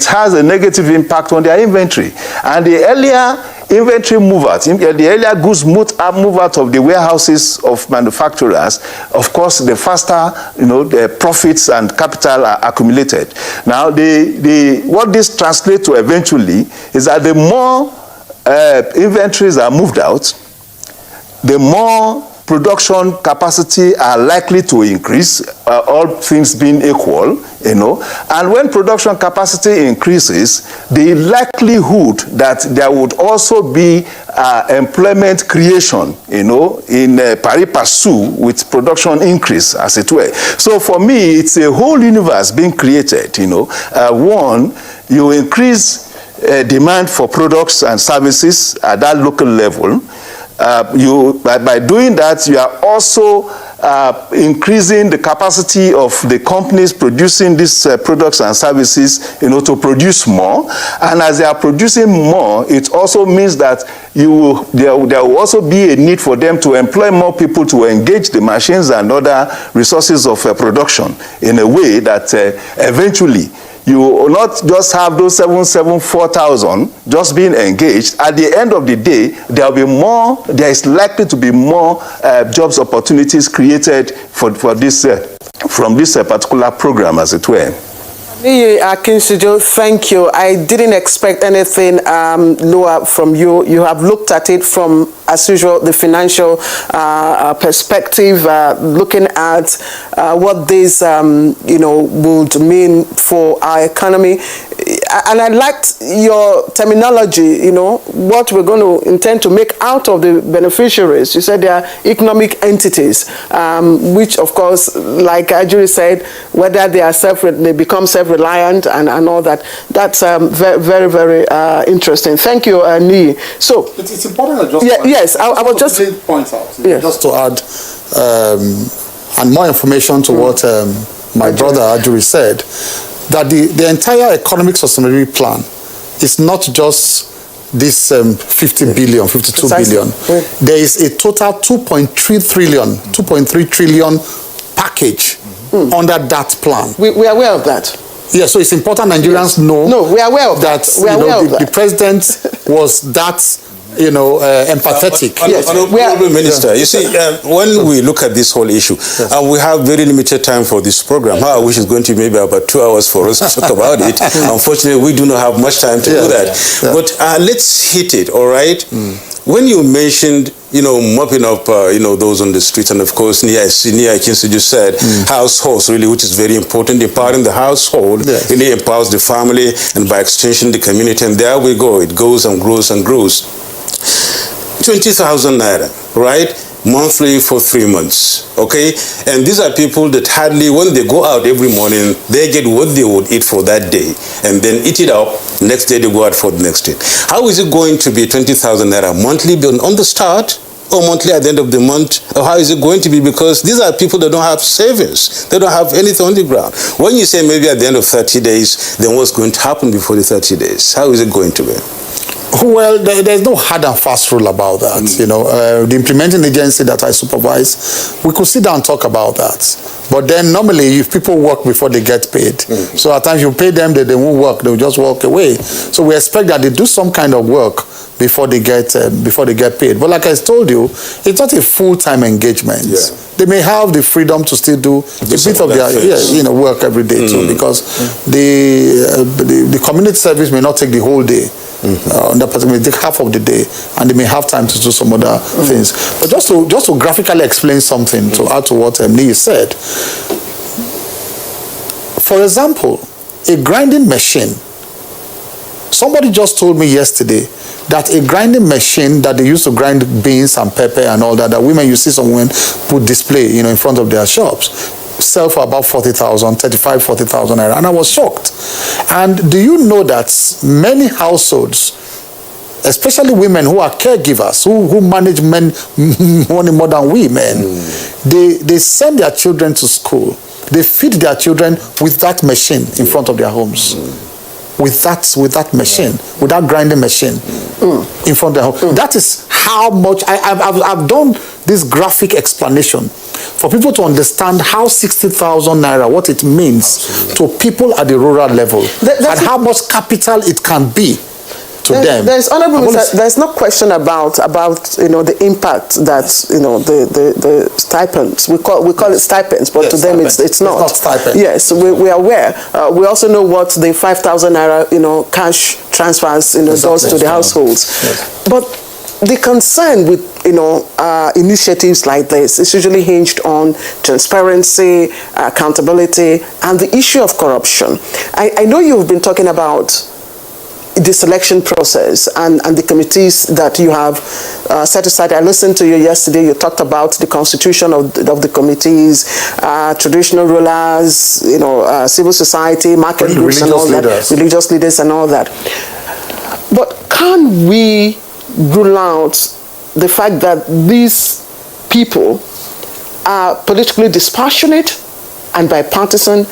has a negative impact on their inventory. And the earlier inventory move out, the earlier goods move out of the warehouses of manufacturers, of course, the faster, the profits and capital are accumulated. Now, what this translates to eventually is that the more inventories are moved out, the more production capacity are likely to increase, all things being equal, and when production capacity increases, the likelihood that there would also be employment creation, in pari passu with production increase, as it were. So for me, it's a whole universe being created, One, you increase demand for products and services at that local level. By doing that, you are also increasing the capacity of the companies producing these products and services, to produce more. And as they are producing more, it also means that there will also be a need for them to employ more people to engage the machines and other resources of production in a way that eventually you will not just have those 4,000 just being engaged. At the end of the day, there is likely to be more jobs opportunities created from this particular program, as it were. Akinsijo, thank you. I didn't expect anything lower from you. You have looked at it from, as usual, the financial perspective, looking at what this, would mean for our economy. And I liked your terminology, what we're going to intend to make out of the beneficiaries. You said they are economic entities, which, of course, like Ajuri said, whether they become self-reliant and all that. That's very, very interesting. Thank you, Nii. So it's important. I was just yes, I was just point out. Yes. Just to add and more information to what my brother Ajuri said, that the entire economic sustainability plan is not just this 50 billion, 52 billion. There is a total 2.3 trillion package under that plan. We are aware of that. Yeah, so it's important Nigerians know. No, we are aware of that. The president was that, empathetic. Honorable Minister, you see, when we look at this whole issue, and we have very limited time for this program, I wish it's going to be maybe about 2 hours for us to talk about it. Unfortunately, we do not have much time to do that. But let's hit it, all right? When you mentioned, mopping up, those on the streets, and of course, Nia Kinsuju said, households, really, which is very important, empowering the household, really empowers the family, and by extension, the community, and there we go. It goes and grows and grows. 20,000 naira, right? Monthly for 3 months, okay? And these are people that hardly, when they go out every morning, they get what they would eat for that day, and then eat it up. Next day, they go out for the next day. How is it going to be 20,000 naira monthly on the start, or monthly at the end of the month? Or how is it going to be? Because these are people that don't have savings. They don't have anything on the ground. When you say maybe at the end of 30 days, then what's going to happen before the 30 days? How is it going to be? Well, there's no hard and fast rule about that. The implementing agency that I supervise, we could sit down and talk about that. But then normally, if people work before they get paid, so at times you pay them, they won't work, they'll just walk away. So we expect that they do some kind of work before they get paid. But like I told you, it's not a full-time engagement. They may have the freedom to still do a bit of their work every day too, because the community service may not take the whole day. That person may take half of the day, and they may have time to do some other things. But just to graphically explain something, to add to what Nii said, for example, a grinding machine. Somebody just told me yesterday that a grinding machine that they used to grind beans and pepper and all that women, you see some women put display, in front of their shops, sell for about 40,000, 35, 40,000 naira, and I was shocked. And do you know that many households, especially women who are caregivers, who manage men money more than we men, they send their children to school, they feed their children with that machine in front of their homes. With that machine, with that grinding machine in front of their home. That is how much I've done this graphic explanation for people to understand how 60,000 naira, what it means to people at the rural level, and how much capital it can be to them. There's no question about the impact that the stipends, we call it stipends, but to them it's not. It's not stipend. Yes, we are aware. We also know what the 5,000 naira cash transfers does to the households. But the concern with initiatives like this is usually hinged on transparency, accountability, and the issue of corruption. I know you've been talking about the selection process and the committees that you have set aside. I listened to you yesterday. You talked about the constitution of the committees, traditional rulers, civil society, market groups and all that, religious leaders and all that. But can we rule out the fact that these people are politically dispassionate and bipartisan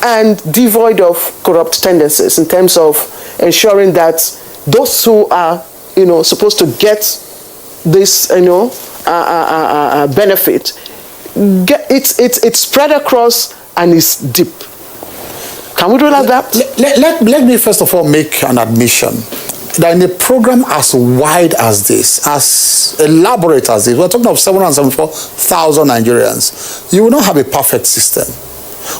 and devoid of corrupt tendencies in terms of ensuring that those who are, supposed to get this, benefit, it's spread across and is deep. Can we rule out that? Let me first of all make an admission that in a program as wide as this, as elaborate as this, we're talking of 774,000 Nigerians, you will not have a perfect system.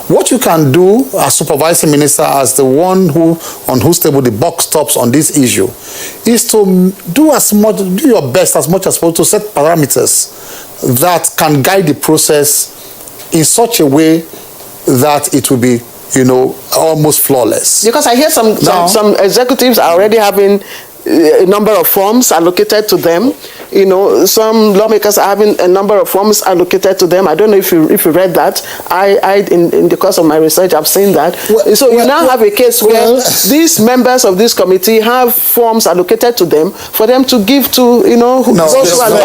What you can do as supervising minister, as the one on whose table the buck stops on this issue, is to do your best as much as possible to set parameters that can guide the process in such a way that it will be, almost flawless. Because I hear some executives are already having a number of forms allocated to them, you know, some lawmakers are having a number of forms allocated to them. I don't know if you read that. In the course of my research, I've seen that. You now have a case where these members of this committee have forms allocated to them for them to give to, you know, those who are loyal.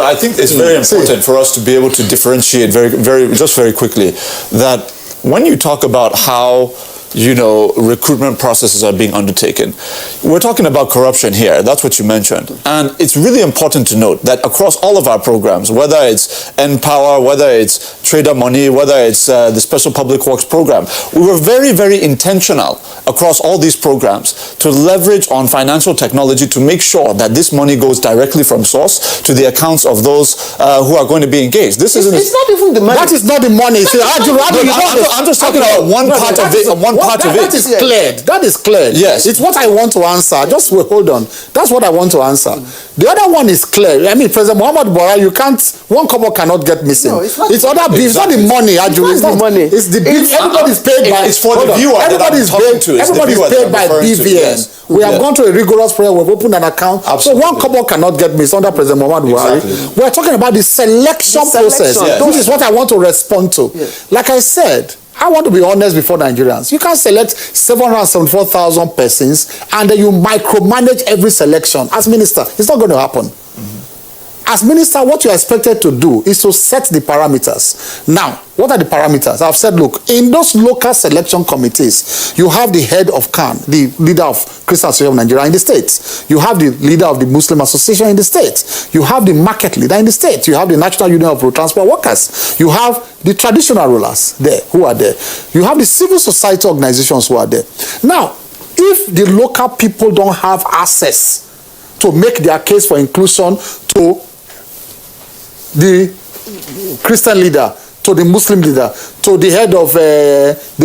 I think it's very important for us to be able to differentiate very quickly that when you talk about how, you know, recruitment processes are being undertaken, we're talking about corruption here. That's what you mentioned. And it's really important to note that across all of our programs, whether it's Empower, whether it's Trader Money, whether it's the Special Public Works program, we were very intentional across all these programs to leverage on financial technology to make sure that this money goes directly from source to the accounts of those who are going to be engaged. It's not even the money. That is not the money. I'm just talking about one part of it. That is cleared. That is cleared. Yes. It's what I want to answer. Just wait, hold on. That's what I want to answer. The other one is clear. I mean, President Muhammad Buhari, you can't, one kobo cannot get missing. No, it's not other bills. It's not the money, Aju. It's not the money. It's the bill. Everybody's paid by. It's for the viewer. Everybody's paid by BVN. We have gone through a rigorous prayer. We've opened an account. Absolutely. So one kobo cannot get missed under President Muhammad Buhari. Exactly. We're talking about the selection process. Yes. This is what I want to respond to. Yes. Like I said, I want to be honest before Nigerians. You can't select 774,000 persons and then you micromanage every selection. As minister, it's not going to happen. As minister, what you're expected to do is to set the parameters. Now, what are the parameters? I've said, look, in those local selection committees, you have the head of CAN, the leader of Christian Association of Nigeria in the state. You have the leader of the Muslim Association in the state. You have the market leader in the state. You have the National Union of Road Transport Workers. You have the traditional rulers there who are there. You have the civil society organizations who are there. Now, if the local people don't have access to make their case for inclusion to the Christian leader, to the Muslim leader, to the head of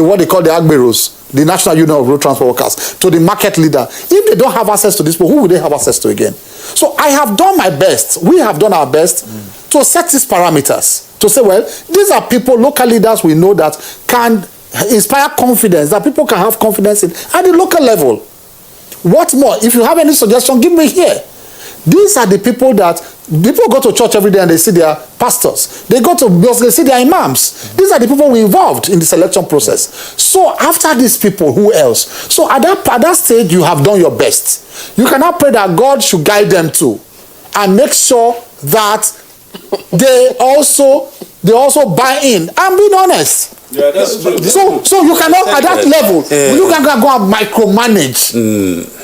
what they call the Agberos, the National Union of Road Transport Workers, to the market leader, if they don't have access to this people, who will they have access to again? So I have done my best, we have done our best to set these parameters, to say, well, these are people, local leaders we know that can inspire confidence, that people can have confidence in at the local level. What more? If you have any suggestion, give me here. These are the people that people go to church every day and they see their pastors. They go to mosque, they see their imams. These are the people we involved in the selection process. So after these people, who else? So at that stage, you have done your best. You cannot pray that God should guide them too, and make sure that they also buy in. I'm being honest. Yeah, that's true. So you cannot at that level. You can go and micromanage.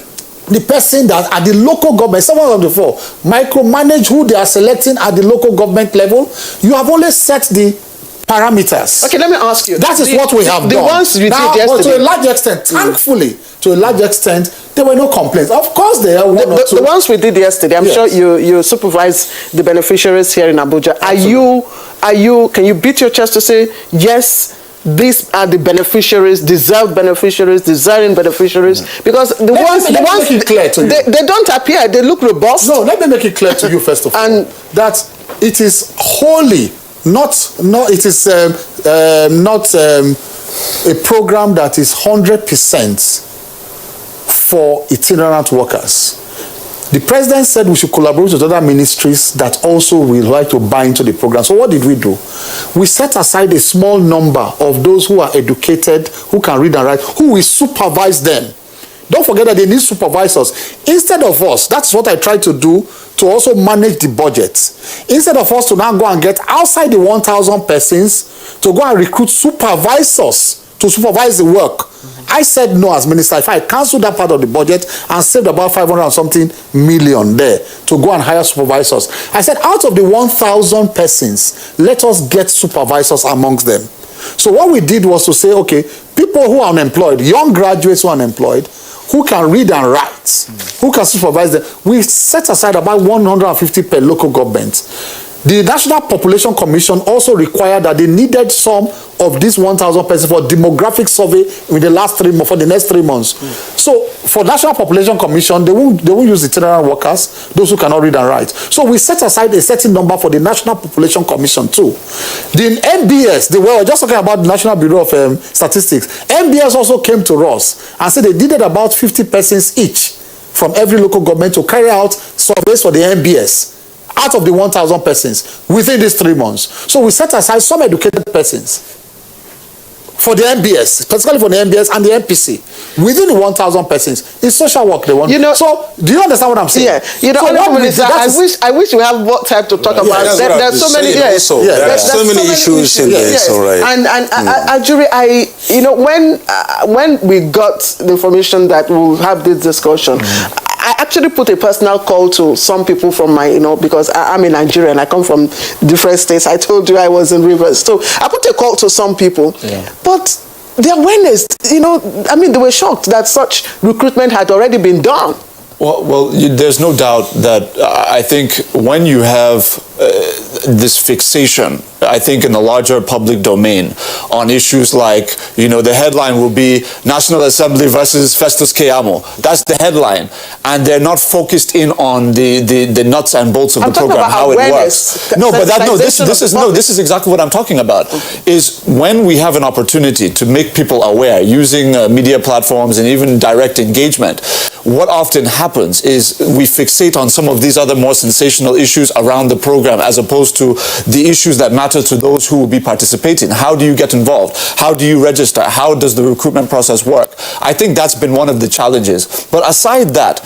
The person that at the local government, someone of the four, micromanage who they are selecting at the local government level. You have only set the parameters. Okay, let me ask you. That is what we have done. The ones you did yesterday. But to a large extent, thankfully, to a large extent, there were no complaints. Of course, there are one or two. The ones we did yesterday, I'm sure you supervise the beneficiaries here in Abuja. Can you beat your chest to say, yes, these are the beneficiaries, desiring beneficiaries? Because the ones they don't appear, they look robust. No, let me make it clear to you first of all that it is wholly not a program that is 100% for itinerant workers. The president said we should collaborate with other ministries that also will like to buy into the program. So what did we do? We set aside a small number of those who are educated, who can read and write, who will supervise them. Don't forget that they need supervisors. Instead of us, that's what I tried to do to also manage the budget. Instead of us to now go and get outside the 1,000 persons to go and recruit supervisors to supervise the work. I said no as minister. If I cancel that part of the budget and saved about 500 and something million there to go and hire supervisors, I said out of the 1,000 persons, let us get supervisors amongst them. So what we did was to say, okay, people who are unemployed, young graduates who are unemployed, who can read and write, who can supervise them, we set aside about 150 per local government. The National Population Commission also required that they needed some of these 1,000 persons for demographic survey in the last 3 months, for the next 3 months. So for National Population Commission, they won't use itinerant workers, those who cannot read and write. So we set aside a certain number for the National Population Commission too. The NBS, we were just talking about the National Bureau of Statistics. NBS also came to us and said they needed about 50 persons each from every local government to carry out surveys for the NBS out of the 1,000 persons within these 3 months. So we set aside some educated persons for the NBS, specifically for the NBS and the NPC, within the 1,000 persons. It's social work they want. So, do you understand what I'm saying? Yeah. I wish we have more time to talk about. There's so many. There are so many issues in there. It's all right. And Ajuri, when we got the information that we'll have this discussion, I actually put a personal call to some people from my, because I'm in Nigeria and I come from different states. I told you I was in Rivers. So I put a call to some people, but the awareness, they were shocked that such recruitment had already been done. Well, there's no doubt that I think when you have this fixation, I think in the larger public domain on issues like, the headline will be National Assembly versus Festus Keyamo. That's the headline. And they're not focused in on the nuts and bolts of the program, how it works. This is exactly what I'm talking about. Is when we have an opportunity to make people aware using media platforms and even direct engagement, what often happens is we fixate on some of these other more sensational issues around the program as opposed to the issues that matter to those who will be participating. How do you get involved? How do you register? How does the recruitment process work? I think that's been one of the challenges. But aside that,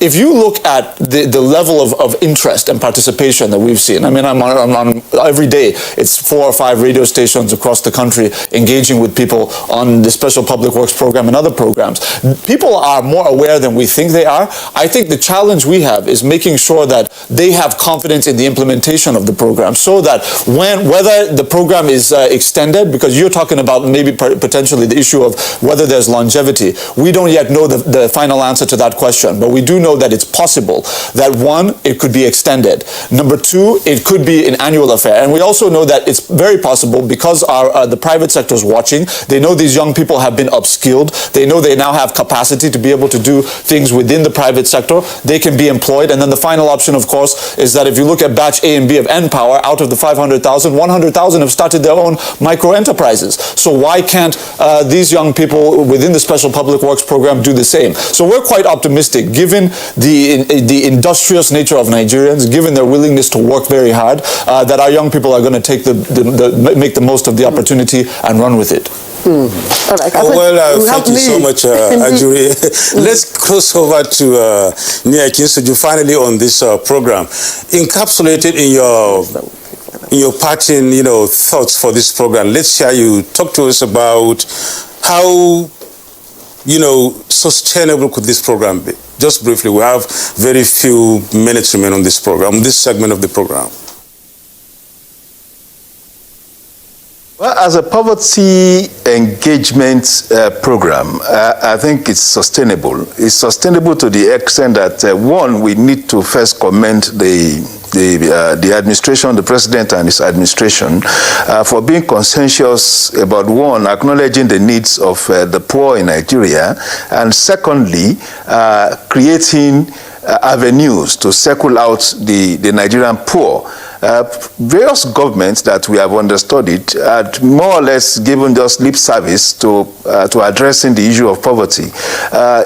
if you look at the level of interest and participation that we've seen, I'm on every day, it's 4 or 5 radio stations across the country engaging with people on the Special Public Works program and other programs. People are more aware than we think they are. I think the challenge we have is making sure that they have confidence in the implementation of the program so that whether the program is extended, because you're talking about maybe potentially the issue of whether there's longevity, we don't yet know the final answer to that question, but we do know that it's possible that 1, it could be extended. Number 2, it could be an annual affair. And we also know that it's very possible because the private sector is watching. They know these young people have been upskilled. They know they now have capacity to be able to do things within the private sector. They can be employed. And then the final option, of course, is that if you look at batch A and B of N-Power, out of the 500,000, 100,000 have started their own micro enterprises. So why can't these young people within the Special Public Works program do the same? So we're quite optimistic, given the industrious nature of Nigerians, given their willingness to work very hard, that our young people are going to take make the most of the opportunity and run with it. All right. Thank you so much, Ajuri. Let's cross over to Nia Kinsuju finally on this program. Encapsulated in your parting, thoughts for this program, let's hear you talk to us about how, sustainable could this program be? Just briefly, we have very few minutes remaining on this program, this segment of the program. Well, as a poverty engagement program, I think it's sustainable. It's sustainable to the extent that, 1, we need to first commend the administration, the president and his administration, for being conscientious about, 1, acknowledging the needs of the poor in Nigeria, and secondly, creating avenues to circle out the Nigerian poor. Various governments that we have understudied had more or less given just lip service to addressing the issue of poverty.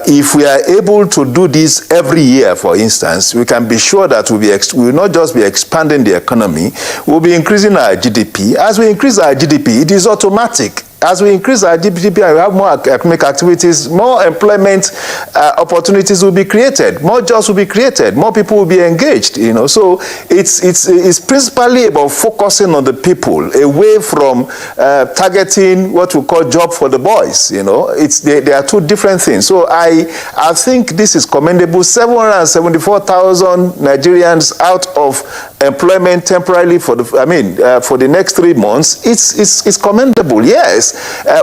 If we are able to do this every year, for instance, we can be sure that we will not just be expanding the economy, we'll be increasing our GDP. As we increase our GDP, it is automatic. As we increase our GDP and we have more economic activities, more employment opportunities will be created, more jobs will be created, more people will be engaged. So it's principally about focusing on the people, away from targeting what we call job for the boys. They are 2 different things. So I think this is commendable. 774,000 Nigerians out of employment temporarily for the next 3 months. It's commendable. Yes.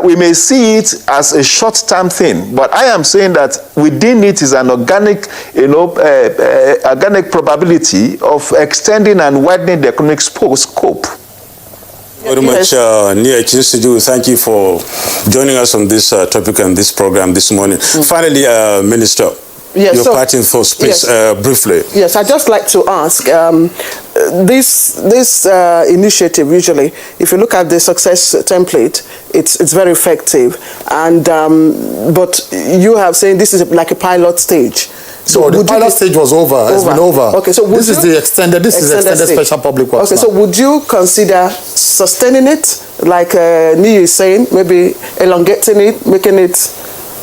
We may see it as a short-term thing, but I am saying that within it is an organic, organic probability of extending and widening the economic scope. Very much, Nia Kinsuju. Thank you for joining us on this topic and this program this morning. Finally, Minister. Yes, your parting thoughts, please, briefly. Yes, I'd just like to ask, this initiative, usually, if you look at the success template, it's very effective. And but you have saying this is like a pilot stage. So the pilot stage was over. It's been over. Okay, so this is the extended special public works. Okay, so would you consider sustaining it, like Niyi is saying, maybe elongating it, making it,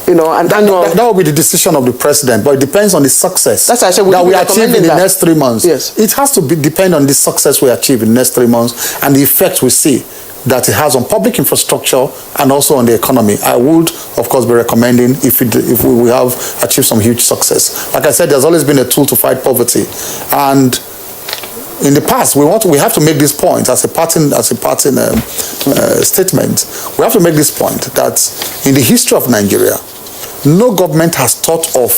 an annual? That will be the decision of the president, but it depends on the success That's why I said that we achieve in the next 3 months. Yes. It has to depend on the success we achieve in the next 3 months and the effect we see that it has on public infrastructure and also on the economy. I would, of course, be recommending if we have achieved some huge success. Like I said, there's always been a tool to fight poverty, and in the past, we have to make this point as a parting statement. We have to make this point that in the history of Nigeria, no government has thought of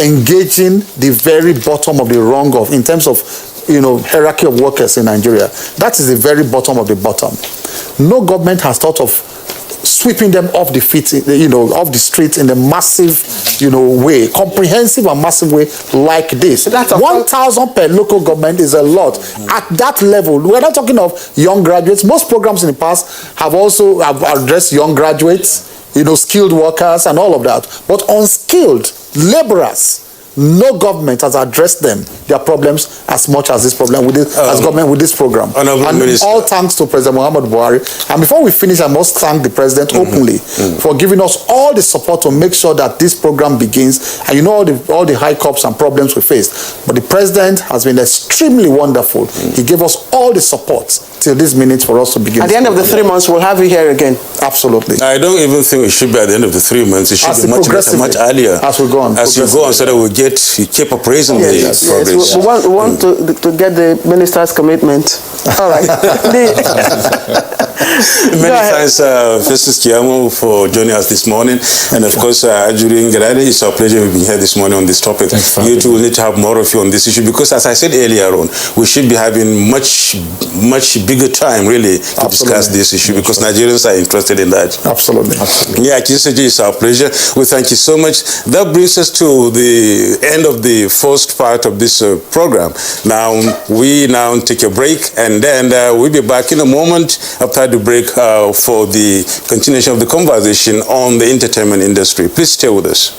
engaging the very bottom of the rung of, in terms of hierarchy of workers in Nigeria. That is the very bottom of the bottom. No government has thought of sweeping them off the feet, off the streets in a massive, way, comprehensive and massive way like this. 1,000 per local government is a lot. At that level, we're not talking of young graduates. Most programs in the past have addressed young graduates, skilled workers and all of that. But unskilled laborers, no government has addressed their problems as much as this problem as government with this program. And all thanks to President Muhammad Buhari. And before we finish, I must thank the president openly for giving us all the support to make sure that this program begins. And all the hiccups and problems we faced. But the president has been extremely wonderful. He gave us all the support till this minute for us to begin. At the end of the 3 months, we'll have you here again. Absolutely. I don't even think it should be at the end of the 3 months. It should be much earlier. As we go on. As you go on, so that we keep appraising the progress. We want to get the minister's commitment. All right. Many thanks, Festus Kiamu, for joining us this morning. And of course, Ajuri Ngerade, it's our pleasure being here this morning on this topic. You two will need to have more of you on this issue because, as I said earlier on, we should be having much bigger time, really, to discuss this issue because Nigerians are interested in that. Absolutely. Yeah, Kiseji, it's our pleasure. We thank you so much. That brings us to the end of the first part of this program. Now, we take a break, and then we'll be back in a moment after the break for the continuation of the conversation on the entertainment industry. Please stay with us.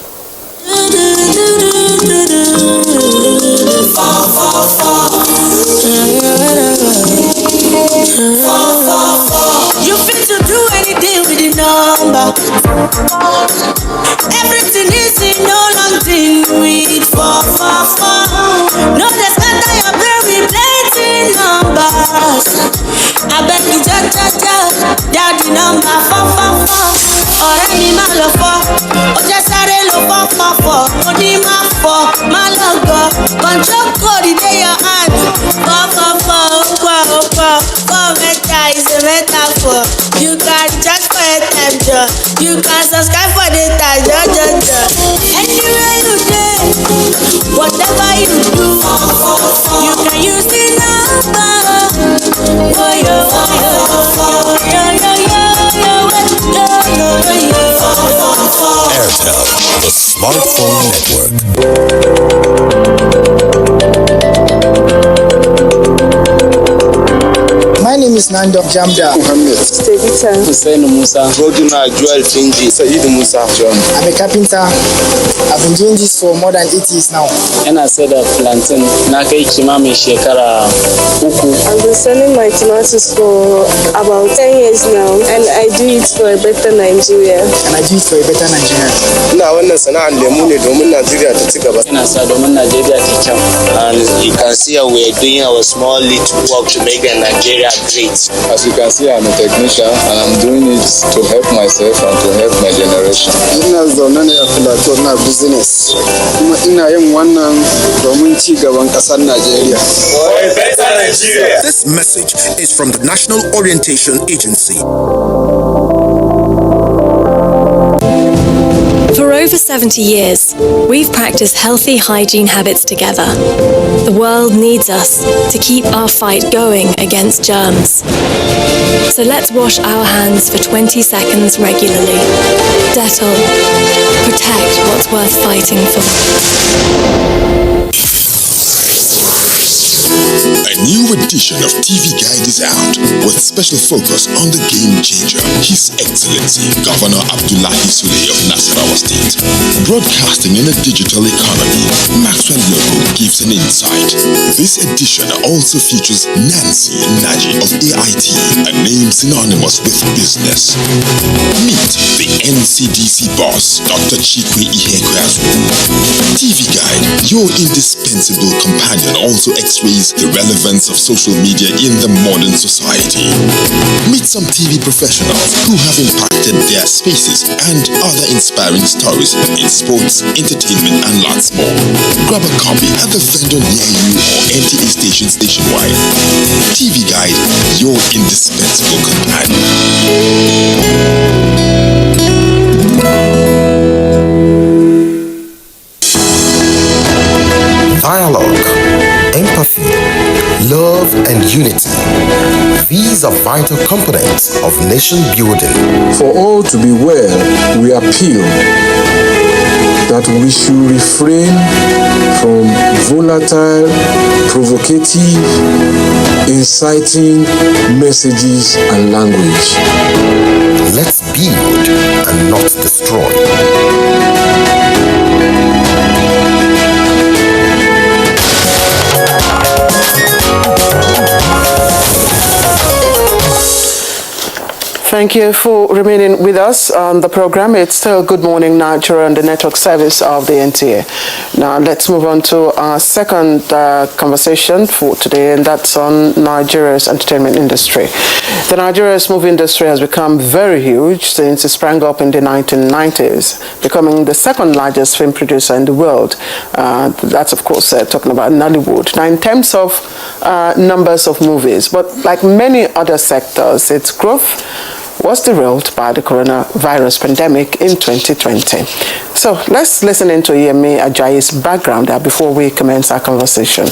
You fit to do anything with the number. Everything is in no long thing with 444. No, that's not your brain with plenty numbers. I beg you, daddy number 444. Ọ̀rẹ́ mi máa lọ fọ́, ó jẹ́ sáré lọ 444. Mo ní máa fọ́, máa lọ gọ̀. Control code dey your hand. 444, 4 mẹ́ta is a metaphor. You can charge for a time job. You can subscribe for data, Anywhere you dey, whatever you do, you can use the number. Airtel, the smartphone network. My name is Nando Jamda Mohammed. Stevita Hussein Musa. Goduna Joel Chinji. Said Musa John. I'm a carpenter. I've been doing this for more than 8 years now. Yana said of plantain. Na kai kimamin shekara uku. I've been selling my tomatoes for about 10 years now, and I do it for a better Nigeria. And I do it for a better Nigeria. Ina wannan sana'ar lemu ne domin Najeriya ta ci gaba. Ina sa domin Najeriya ta kyau. And you can see how we are doing our small little work to make Nigeria great. As you can see, I'm a technician and I'm doing it to help myself and to help my generation. Ina zaune ne a Plateau na business. Kuma ina yin wannan domin ci gaban ƙasar Najeriya. This message is from the National Orientation Agency. For over 70 years, we've practiced healthy hygiene habits together. The world needs us to keep our fight going against germs. So let's wash our hands for 20 seconds regularly. Dettol. Protect what's worth fighting for. A A new edition of TV Guide is out with special focus on the game changer, His Excellency Governor Abdullahi Sule of Nasarawa State. Broadcasting in a digital economy, Maxwell Logo gives an insight. This edition also features Nancy Naji of AIT, a name synonymous with business. Meet the NCDC boss, Dr. Chikwe Ihekweazu. TV Guide, your indispensable companion, also x-rays the relevance of social media in the modern society. Meet some TV professionals who have impacted their spaces and other inspiring stories in sports, entertainment, and lots more. Grab a copy at the vendor near you or NTA stations nationwide. TV Guide, your indispensable companion. Dialogue, empathy, love, and unity. These are vital components of nation building. For all to be well, we appeal that we should refrain from volatile, provocative, inciting messages and language. Let's build and not destroy. Thank you for remaining with us on the program. It's still Good Morning Nigeria on the network service of the NTA. Now let's move on to our second conversation for today, and that's on Nigeria's entertainment industry. The Nigeria's movie industry has become very huge since it sprang up in the 1990s, becoming the second largest film producer in the world. That's of course talking about Nollywood. Now in terms of numbers of movies, but like many other sectors, its growth was derailed by the coronavirus pandemic in 2020. So let's listen into Yemi Ajayi's background before we commence our conversation.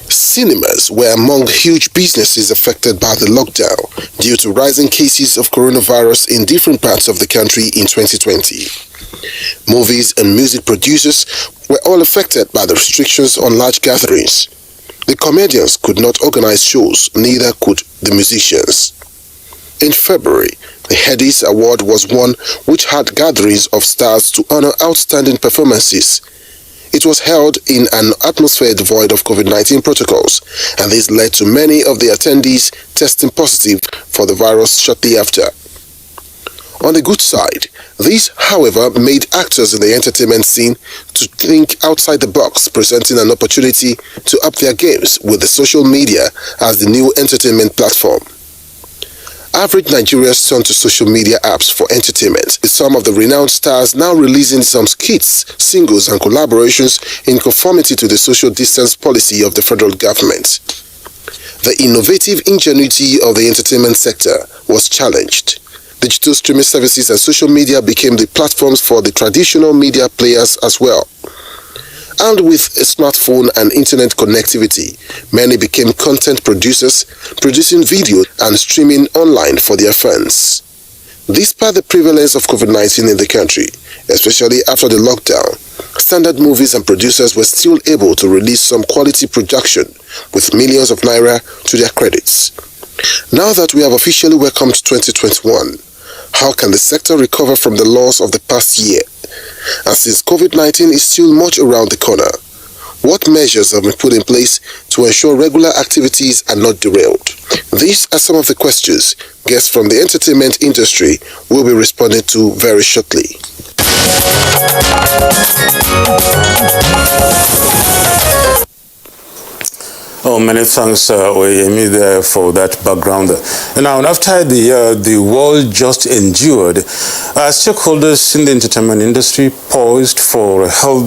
Cinemas were among huge businesses affected by the lockdown due to rising cases of coronavirus in different parts of the country in 2020. Movies and music producers were all affected by the restrictions on large gatherings. The comedians could not organize shows, neither could the musicians. In February, the Headies Award was won, which had gatherings of stars to honor outstanding performances. It was held in an atmosphere devoid of COVID-19 protocols, and this led to many of the attendees testing positive for the virus shortly after. On the good side, this, however, made actors in the entertainment scene to think outside the box, presenting an opportunity to up their games with the social media as the new entertainment platform. Average Nigerians turn to social media apps for entertainment, with some of the renowned stars now releasing some skits, singles, and collaborations in conformity to the social distance policy of the federal government. The innovative ingenuity of the entertainment sector was challenged. Digital streaming services and social media became the platforms for the traditional media players as well. And with a smartphone and internet connectivity, many became content producers, producing video and streaming online for their fans. Despite the prevalence of COVID-19 in the country, especially after the lockdown, standard movies and producers were still able to release some quality production with millions of naira to their credits. Now that we have officially welcomed 2021, how can the sector recover from the loss of the past year? And since COVID-19 is still much around the corner, what measures have been put in place to ensure regular activities are not derailed? These are some of the questions guests from the entertainment industry will be responding to very shortly. Oh, many thanks, Oyemi, there for that background. Now, after the world just endured, stakeholders in the entertainment industry poised for a healthy